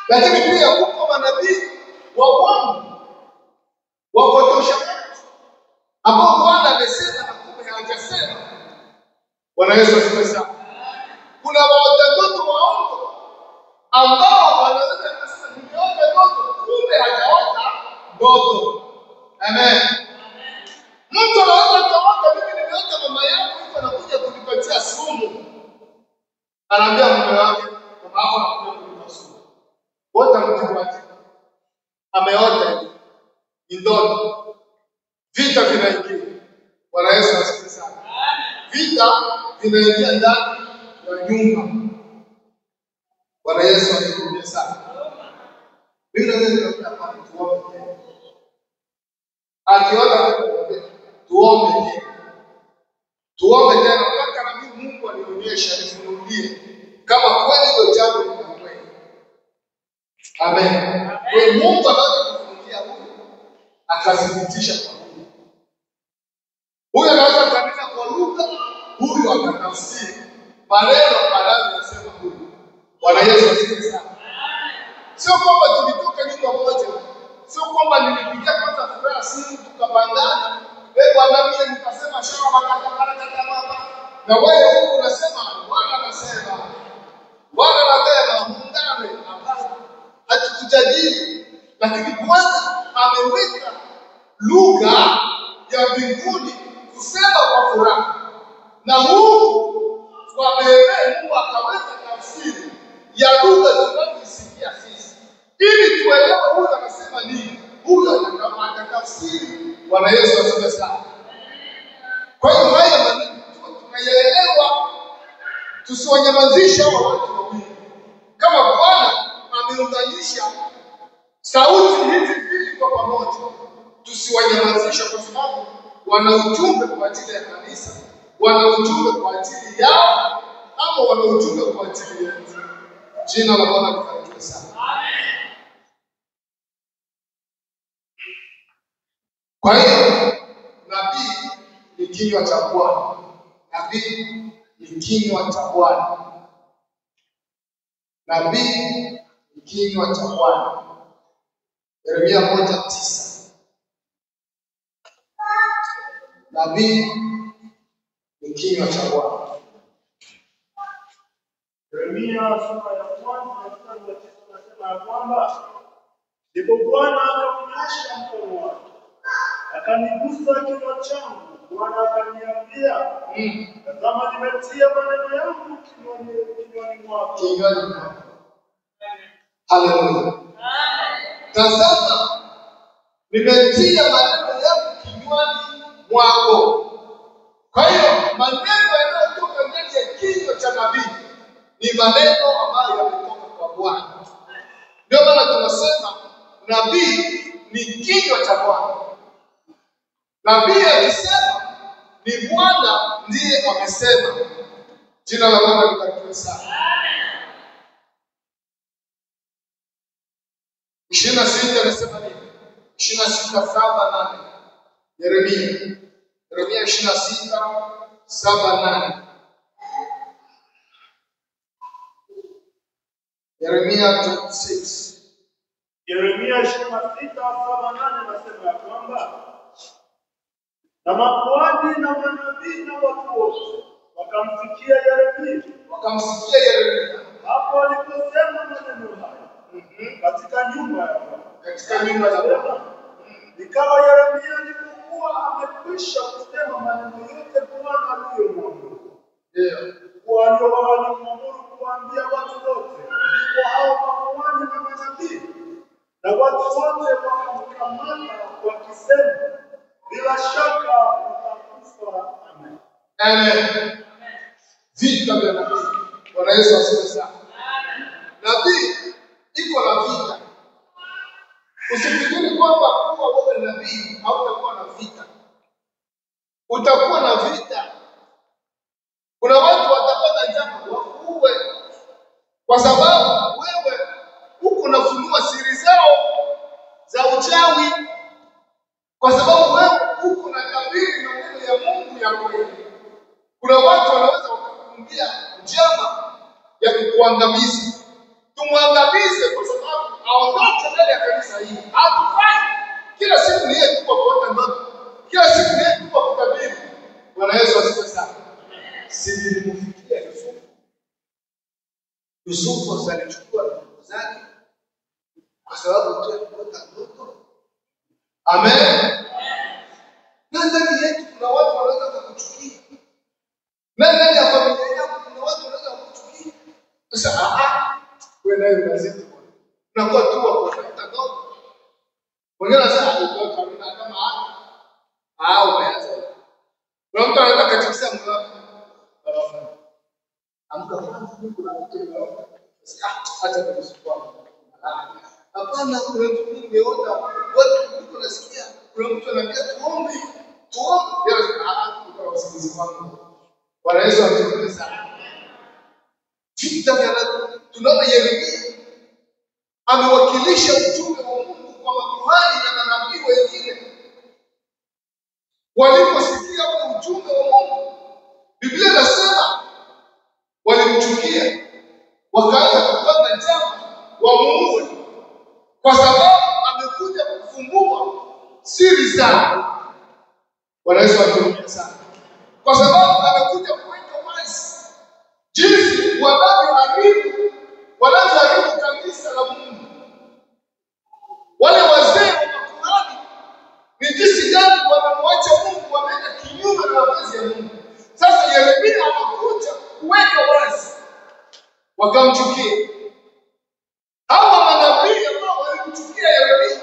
Lakini pia huko manabii wa Bwana wapotosha watu ambao Bwana amesema na kumbe hajasema. Bwana Yesu asifiwe sana. Kuna waotaji waongo ambao wanaweza kusema nimeota ndoto, kumbe hajaota ndoto. Amen. Mtu anaweza kuota, mimi nimeota mama yangu yuko anakuja kunipatia sumu. Anaambia mume wake, mama yako anakuja kunipa sumu. Wote mtu wake ameota ni ndoto. Vita vinaingia. Bwana Yesu asifiwe sana. Vita vinaingia ndani ya nyumba. Bwana Yesu asifiwe sana. Mimi naweza kukuambia tuombe. Akiona tuombe tena. Tuombe tena mpaka na mimi Mungu anionyeshe, anifunulie kama kweli hilo jambo ni kweli. Amen. Kwa Mungu anaweza kufunulia huyu akathibitisha kwa huyu. Huyu anaweza kunena kwa lugha, huyu akatafsiri maneno anayosema huyu. Bwana Yesu asifiwe sana. Sio kwamba tulitoka nyumba moja. Sio kwamba nilipigia kwanza furaha simu tukapangana. Bwana mimi nikasema shawa makata mama. Na wewe huko unasema Bwana anasema. Bwana anasema muungane hapana. Hatukujadili. Lakini Bwana ameweka lugha ya mbinguni kusema kwa furaha. Na Mungu kwa neema Mungu akaweka tafsiri ya lugha tunazosikia sisi, ili tuelewe huyu anasema nini, huyu atakafsiri. Bwana Yesu asifiwe sana. Kwa hiyo haya maneno tunayaelewa, tusiwanyamazisha watu wawili. Kama Bwana ameunganisha sauti hizi mbili kwa pamoja, tusiwanyamazisha, kwa sababu wana ujumbe kwa ajili ya kanisa, wana ujumbe kwa ajili yao, ama wana ujumbe kwa ajili yetu. Jina la Bwana libarikiwe sana. Kwa hiyo nabii ni kinywa cha Bwana. Nabii ni kinywa cha Bwana. Nabii ni kinywa cha Bwana. Yeremia 1:9. Nabii ni kinywa cha Bwana. Yeremia sura ya 1 mstari wa 9 unasema ya kwamba ndipo Bwana akaunyosha mkono wake akanigusa kinywa changu. Bwana akaniambia, tazama nimetia maneno yangu kinywani mwako. Haleluya. Tazama nimetia maneno yangu kinywani mwako. Kwa hiyo maneno yanayotoka ndani ya kinywa cha nabii ni maneno ambayo yametoka kwa Bwana. Ndio maana tunasema nabii ni kinywa cha Bwana. Nabii akisema ni Bwana ndiye amesema. Jina la Bwana libarikiwe sana. 26 anasema nini? 26:7-8. Yeremia 26:7-8. Yeremia 26. Yeremia 26:7-8 nasema ya kwamba na makuhani na manabii na watu wote wakamsikia Yeremia. Hapo aliposema maneno haya katika nyumba ya Bwana. Ikawa Yeremia alipokuwa amekwisha kusema maneno yote Bwana aliyomwamuru, walimwamuru kuambia watu wote, ndipo hao makuhani na manabii na watu wote wakamkamata wakisema, bila shaka utakufa. Amen. Amen. Vita vya nabii. Bwana Yesu asifiwe sana. Nabii iko na vita. Usifikiri kwamba kuwa wewe ni nabii hautakuwa na vita. Utakuwa na vita. Kuna watu watapata jambo wakuue kwa sababu wewe huko unafunua siri zao za uchawi, kwa sababu wewe huko unatabiri maneno ya Mungu ya kweli. Kuna watu wanaweza wakakuambia njama ya kukuangamiza. Tumwangamize kwa sababu aondoke ndani ya kanisa hili. Hatufai. Kila siku ni yeye tu kuota ndoto. Kila siku ni yeye tu kutabiri. Bwana Yesu asifiwe sana. Sisi tulimfikia Yusufu. Yusufu alichukua ndoto zake kwa sababu tu ya kuota ndoto. Amen. Na ndani yetu kuna watu wanaweza kukuchukia. Na ndani ya familia yako kuna watu wanaweza kukuchukia. Sasa wewe naye unazidi bwana. Unakuwa tu wa kutafuta ndoto. Wengine wanasema alikuwa kamina kama umeanza. Kuna mtu anataka katikisa moyo wako. Amka kwanza kuna mtu anaona. Acha kusumbua. Hapana, kuna mtu nimeona watu niko nasikia kuna mtu ananiambia tuombe. Kwa usingizi wangu. Bwana Yesu atubariki sana. Vita vya nabii. Tunaona Yeremia amewakilisha ujumbe wa Mungu kwa makuhani na manabii wengine. Waliposikia ule ujumbe wa Mungu, Biblia inasema walimchukia, wakaanza kupanga njama wamuue, kwa sababu amekuja kufumbua siri zao. Bwana Yesu atubariki sana. Kwa sababu amekuja kuweka wazi jinsi wanavyoharibu kanisa la Mungu. Wale wazee wa makuhani ni jinsi gani wanamwacha Mungu. kazi ya Mungu. Sasa Yeremia anakuja kuweka wazi, wakamchukia. Hawa manabii ambao walimchukia Yeremia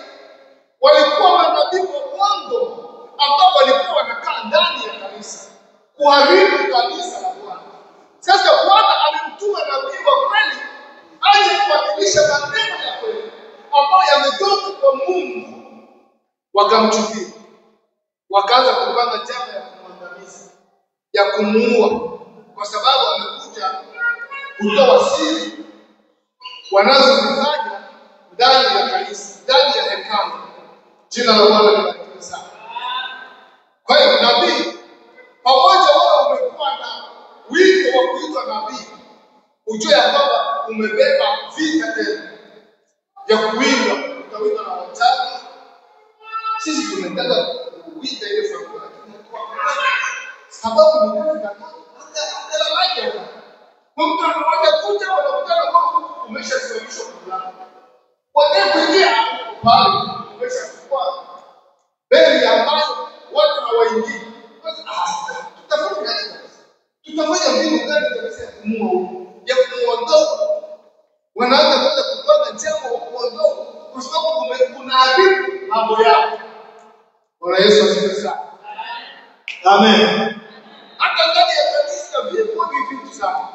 walikuwa manabii wa uongo ambao walikuwa wanakaa ndani ya kanisa kuharibu kanisa la Bwana. Sasa Bwana alimtuma nabii wa kweli aje kubadilisha maneno ya kweli ambayo yametoka kwa Mungu. Wakamchukia, wakaanza kupanga njama ya kumwangamiza, ya kumuua, kwa sababu amekuja kutoa siri wanazozifanya ndani ya kanisa, ndani ya hekalu. Jina la Bwana libarikiwe sana. Kwa hiyo nabii, pamoja wewe umekuwa na wito wa kuitwa nabii, ujue ya kwamba umebeba vita tena vya kuwindwa. Utawindwa na wachawi. Sisi tumetaka kuwinda ile familia, sababu ni kazi ya Mungu. Hata mtu anakuja kuja wanakutana kwa umeshasimamishwa fulani. Wanapoingia pale umeshakuwa beli ambayo watu hawaingii. Tutafanya mbinu gani kabisa ya kumuua huyu, ya kumuondoa? Wanaanza kwenda kupanga njama wa kuondoa, kwa sababu unaharibu mambo yao. Bwana Yesu asifiwe sana. Amen. Hata ndani ya kanisa vipo vitu sana.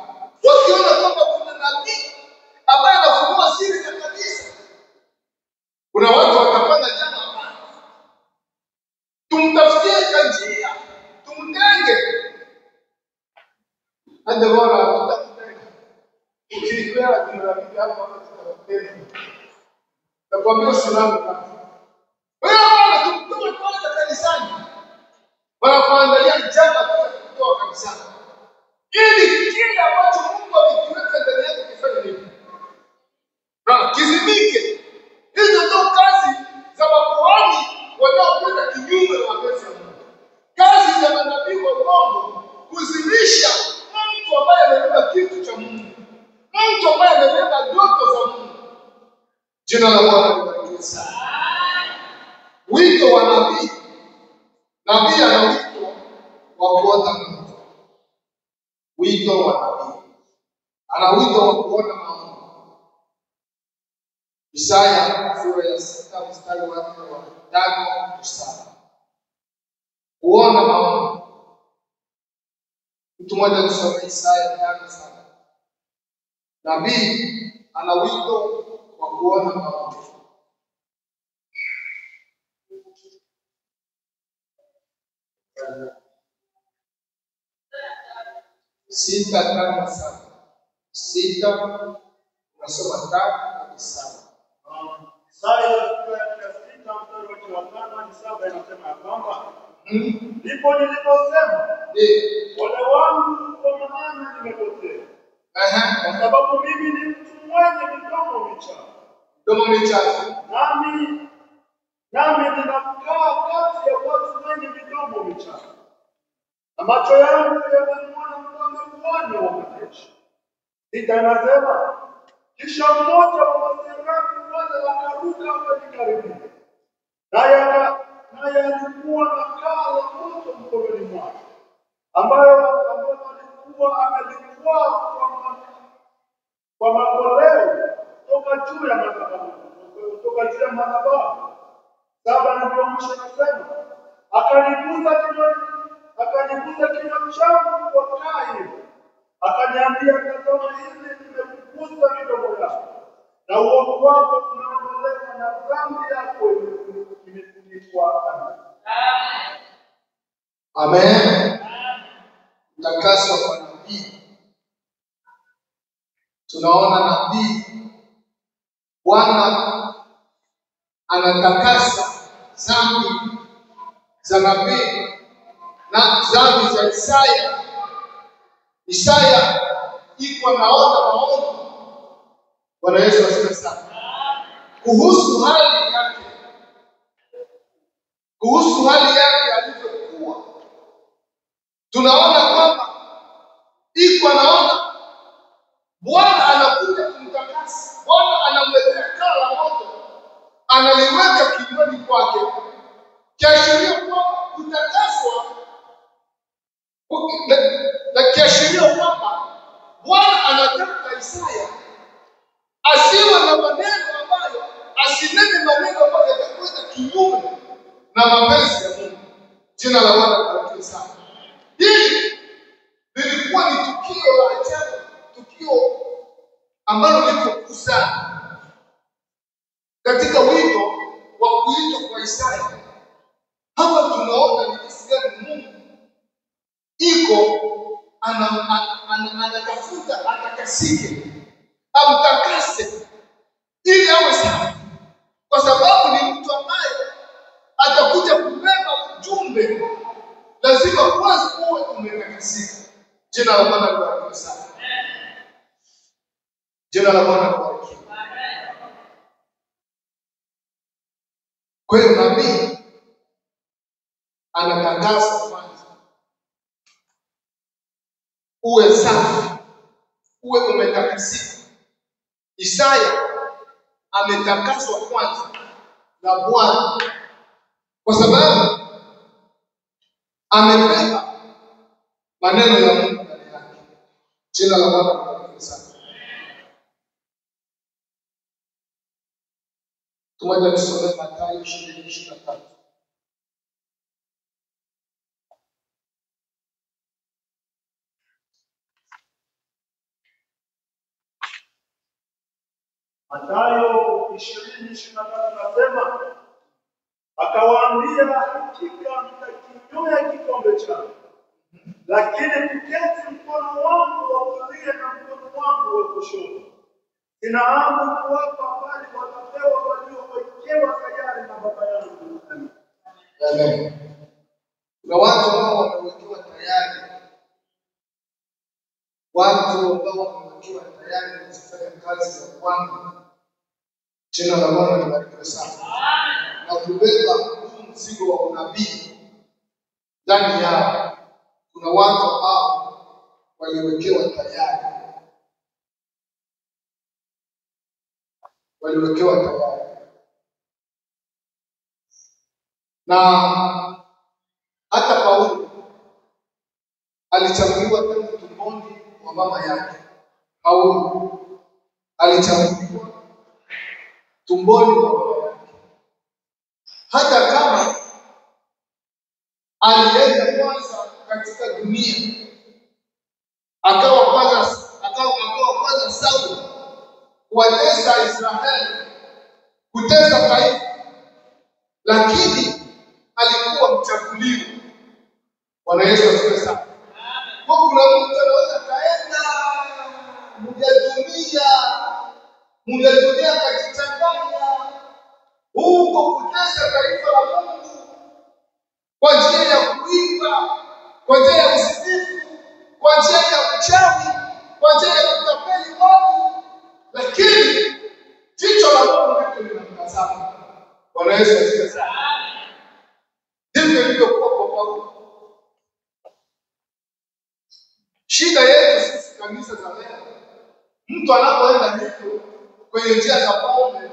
Wakiona kwamba kuna nabii ambaye anafunua siri za kanisa, kuna watu watapanga njama hapa, tumtafutie njia, tumtenge. Hata bora tutamtenga. Ukilipea tunarafiki hapa tutamtenga. Nakwambia usalama kwanza. Wewe bwana tumtoe kwanza kanisani. Wanapoangalia njama kutoka kanisani, ili kile ambacho Mungu amekiweka ndani yake kifanye nini? Na kizimike. Hizo ndio kazi za makuhani wanaokwenda kinyume na mapenzi ya Mungu. Kazi za manabii wa uongo kuzimisha mtu ambaye amebeba kitu cha Mungu, mtu ambaye amebeba ndoto za Mungu. Jina la Bwana libarikiwe sana. Wito wa nabii. Nabii ana wito wa kuota ndoto. Wito wa nabii ana wito wa kuona maono. Isaya sura ya 6 mstari wa 5-7. Kuona maono. Mtu mmoja tusome Isaya 5:7. Nabii ana wito wa kuona maono. Sita kama saba. Sita unasoma 5-7. Isaya sura ya 6 mstari wa 5-7 inasema kwamba ndipo niliposema, ole wangu kwa maana nimepotea. Kwa sababu mimi ni mtu mwenye midomo michafu. Midomo michafu. Nami ninakaa kati ya watu wenye midomo michafu. Na macho yangu yamemwona Bwana wa majeshi. Sita anasema, kisha mmoja wa maserafi wale wakaruka wakanikaribia. Naye alikuwa na kaa la moto mkononi mwake, ambayo alikuwa amelitwaa kwa makoleo toka juu ya madhabahu. 7 ndio mwisho anasema, akanigusa kinywa changu kwa kaa hiyo, akaniambia, tazama, hivi nimekugusa midomo yako, na uovu wako umeondolewa, na dhambi yako imefunikwa. Amen. Takaswa kwa nabii. Tunaona nabii, Bwana anatakasa dhambi za nabii na dhambi za Isaya. Isaya iko naona maono. Bwana Yesu asifiwe sana. Kuhusu hali yake alivyokuwa, tunaona kwamba iko naona Bwana anakuja kumtakasa. Bwana anamletea kaa la moto, analiweka kinywani kwake, kiashiria kwamba kutakaswa Jina la Bwana libarikiwe sana. Hili lilikuwa ni tukio la ajabu, tukio ambalo liko kuu sana katika wito wa kuitwa kwa Isaya. Hapa tunaona ni jinsi gani Mungu iko anatafuta atakasike, amtakase ili awe safi, kwa sababu ni mtu ambaye atakuja kubeba ujumbe, lazima kwanza uwe umetakasika. Jina la Bwana libarikiwe sana. Jina la Bwana libarikiwe. Kwa hiyo nabii anatangaza kwanza uwe safi, uwe umetakasika. Isaya ametakaswa kwanza na Bwana kwa sababu amebeba maneno ya Mungu ndani yake. Jina la Bwana libarikiwe sana. Tumoja tusome Mathayo 20:23. Mathayo 20:23 nasema, akawaambia, hakika mtakinywea kikombe changu, lakini kuketi mkono wangu wa kulia na mkono wangu wa kushoto sina amri kuwapa, bali watapewa waliowekewa tayari na Baba yangu. Amen. Kuna watu ambao wamewekewa tayari, watu ambao wamewekewa tayari kufanya kazi za Bwana. Jina la Bwana libarikiwe sana. Na kubeba huu mzigo wa unabii ndani yao. Kuna watu ambao waliwekewa tayari, waliwekewa tayari. Na hata Paulo alichaguliwa tangu tumboni wa mama yake. Paulo alichaguliwa tumboni wa mama yake, hata kama alienda kwanza katika dunia, akawa kwanza Sauli kuwatesa Israeli, kutesa taifa, lakini alikuwa mchaguliwa. Bwana Yesu asifiwe sana. Kwa kuna mtu anaweza kaenda mjadunia kajichanganya huko kutesa taifa la Mungu kwa njia ya kuiba, kwa njia ya uzinifu, kwa njia ya uchawi, kwa njia ya kutapeli watu, lakini jicho la Mungu ndilo linamtazama. Bwana Yesu asifiwe sana. Ndivyo ilivyokuwa kwa Paulo. Shida yetu sisi kanisa za leo, mtu anapoenda hivyo kwenye njia za pombe,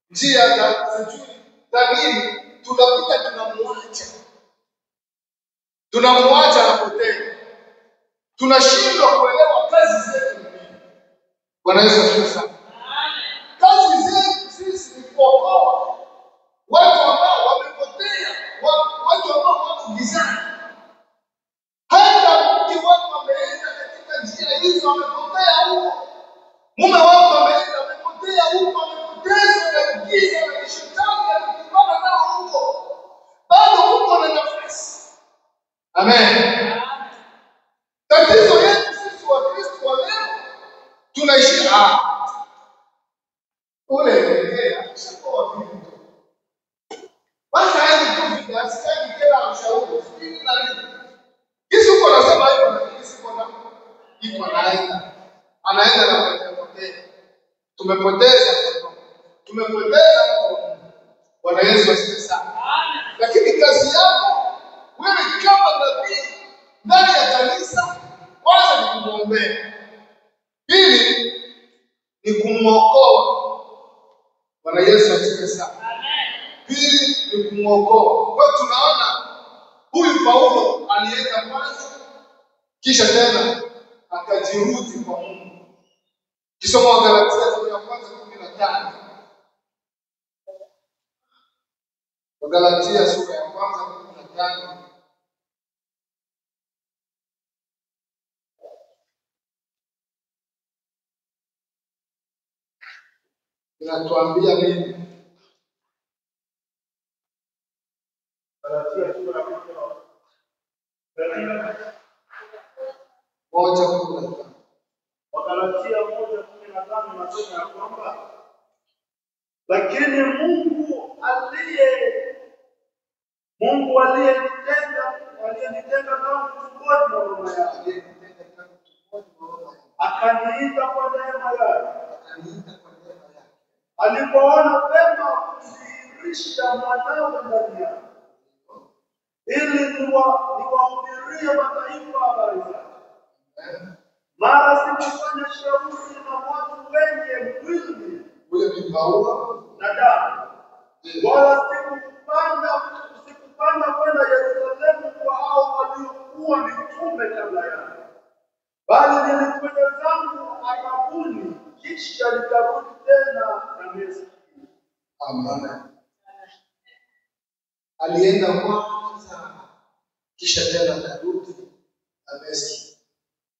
njia za sijui za nini, tunapita tunamwacha anapotea. Tunashindwa kuelewa kazi zetu ni nini. Bwana Yesu asifiwe sana. Kazi zetu sisi ni kuokoa watu ambao wamepotea, watu ambao wako gizani. Hata mke wako wameenda katika njia hizo, wamepotea huko. Mume wako ameenda, amepotea huko, amepotezwa na giza na shetani anapambana nao huko. Bado uko na nafasi. Amen. Tatizo yetu sisi wa Kristo wa leo tunaishi ule ndio shakoa vipi. Basi hizi tu vinasikia kila mshauri, sisi na nini? Yesu uko anasema hivyo na sisi kwa iko anaenda na kupotea. Tumepoteza kwa Bwana Yesu asifiwe sana. Lakini kazi yako wewe kama nabii ndani ya kanisa, kwanza ni kumwombea, pili ni kumwokoa. Bwana Yesu asifiwe sana. Pili ni kumwokoa. Kwa tunaona huyu Paulo alienda kwanza, kisha tena akajirudi kwa Mungu. Kisoma Galatia sura ya kwanza 15. Galatia sura ya kwanza 15. 5 inatuambia nini? Galatia sura ya 1:15. Wagalatia 1:15 nasema ya kwamba lakini Mungu aliyenitenga tangu tumboni mwa mama yangu akaniita kwa neema yake, alipoona vema kudhihirisha mwanawe ndani yangu ili niwahubirie mataifa habari zake. Mara sikufanya shauri na watu wenye mwili na damu, wala sikupanda kwenda Yerusalemu kwa hao waliokuwa mitume kabla yangu, bali nilikwenda zangu Arabuni, kisha nikarudi tena Dameski. Amen. Alienda kwanza kisha tena akarudi Dameski.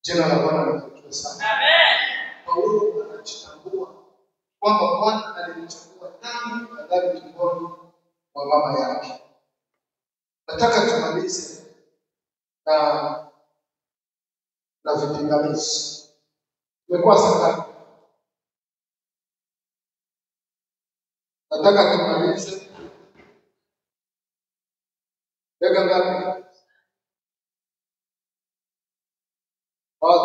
Jina la Bwana libarikiwe sana. Amen. Paulo anajitambua kwamba Bwana alimchagua tangu angali tumboni mwa mama yake. Nataka tumalize na vipingamizi. Tumekuwa sana. Nataka tumalize dakika ngapi?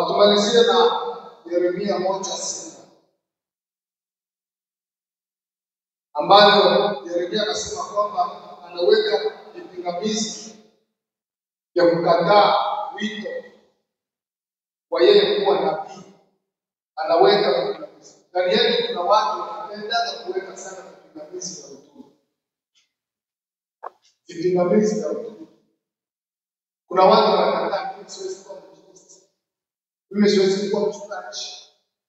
Tumalizie na Yeremia 1:6 ambayo Yeremia anasema kwamba anaweka vipingamizi vya kukataa wito wa yeye kuwa nabii. Anaweka vipingamizi. Ndani yetu kuna watu wanapenda kuweka sana vipingamizi vya utume. Vipingamizi vya utume. Kuna watu wanakataa, mimi siwezi kuwa mtumishi. Mimi siwezi kuwa mchungaji.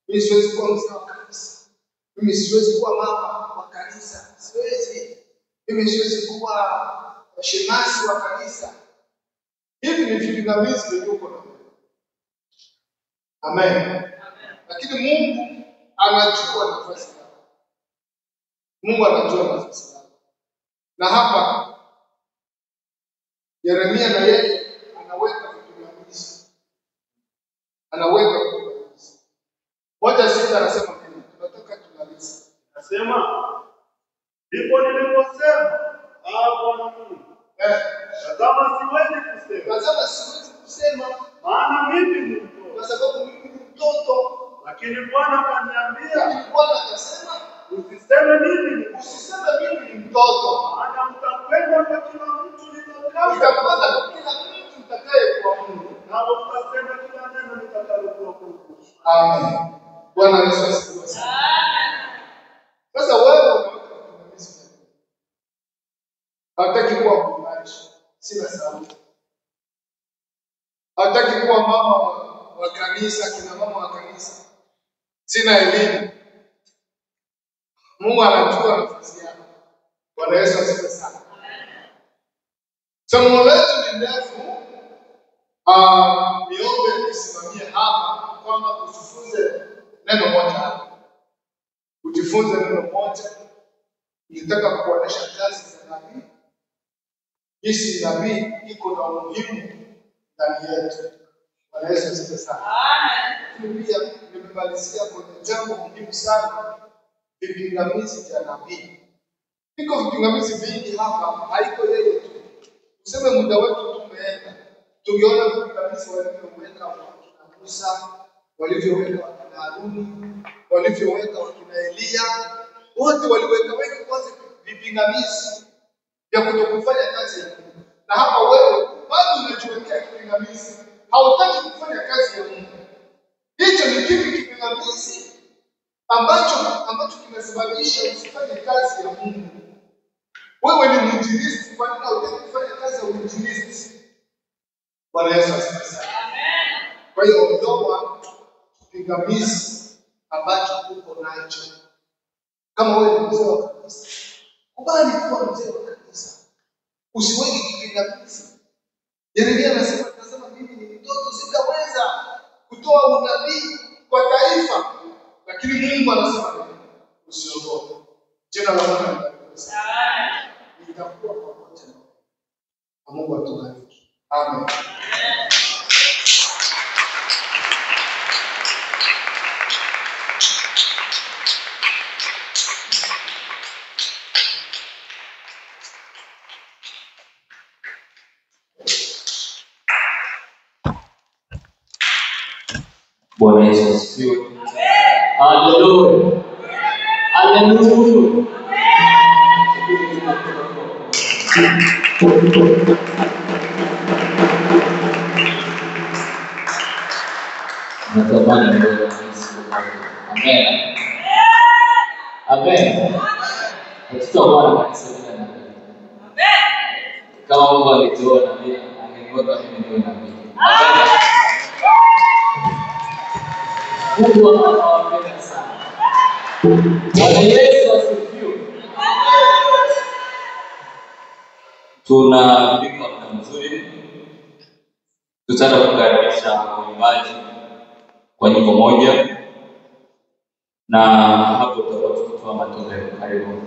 Mimi siwezi kuwa mzee wa kanisa. Mimi siwezi kuwa mama wa kanisa. Siwezi. Mimi siwezi kuwa shemasi wa kanisa. Hivi ni vipingamizi vilivyoko na Mungu. Amen. Lakini Mungu anajua nafasi yako. Mungu anajua nafasi yako. Na hapa Yeremia na yeye anaweka vipingamizi. Anaweka vipingamizi. 1:6 anasema nini? Tunataka tumalize. Anasema ndipo niliposema, Bwana Mungu, tazama siwezi kusema, maana mimi ni mtoto. Kwa sababu mimi ni mtoto. Lakini Bwana akaniambia, Bwana akasema, usiseme mimi ni mtoto. maana mtakwenda kwa kila mtu nitakao, Utakwenda kwa kila mtu mtakaye kwa Mungu. na utasema kila neno nitakalokuwa kwako. Amen. Bwana Yesu asifiwe sana. Sasa wewe unaweka vipingamizi gani? Hataki kuwa mtumishi, sina sauti. Hataki kuwa mama wa kanisa, kina mama wa kanisa. Sina elimu. Mungu anajua nafasi yako. Bwana Yesu asifiwe sana. Somo letu ni ndefu. Niombe nisimamie hapa kwamba ujifunze neno moja hapa. Ujifunze neno moja. Nitaka kuonesha kazi za nabii. Jinsi nabii iko na umuhimu ndani yetu. Bwana Yesu asifiwe sana. Amen. Pia nimemalizia kwenye jambo muhimu sana, vipingamizi vya nabii. Iko vipingamizi vingi hapa, haiko yeye tu. Useme muda wetu tumeenda. Tungeona vipingamizi walivyoweka wakina Musa, walivyoweka wakina Haruni, walivyoweka wakina Elia. Wote waliweka kwanza vipingamizi vya kutokufanya kazi ya Mungu. Na hapa wewe bado unajiwekea kipingamizi. Hautaki kufanya kazi ya Mungu. Hicho ni kipi kipingamizi ambacho kinasababisha usifanye kazi ya Mungu? Wewe ni mwinjilisti, kwa nini hutaki kufanya kazi ya uinjilisti? Bwana Yesu asifiwe sana. Amen. Kwa hiyo ondoa kipingamizi ambacho uko nacho. Kama wewe ni mzee wa kanisa, kubali kuwa mzee wa kanisa. Usiweke kipingamizi. Yeremia anasema tazama mimi ni mtoto sitaweza kutoa unabii kwa taifa. Lakini Mungu anasema usiogope. Jina la Bwana libarikiwe sana. Nitakuwa pamoja nawe. Mungu atubariki. Amen. Bwana Yesu asifiwe. Haleluya. Haleluya. Natamani ndio amen. Amen. Tutaona kanisa hili na amen. Kama Mungu alituona mimi angeniweka mimi niwe nabii. Amen. Mungu anawapenda sana. Bwana Yesu asifiwe. Tunafika muda mzuri. Tutaanza kukaribisha waimbaji kwa nyimbo moja na hapo tutakuwa tukitoa matoleo. Karibu.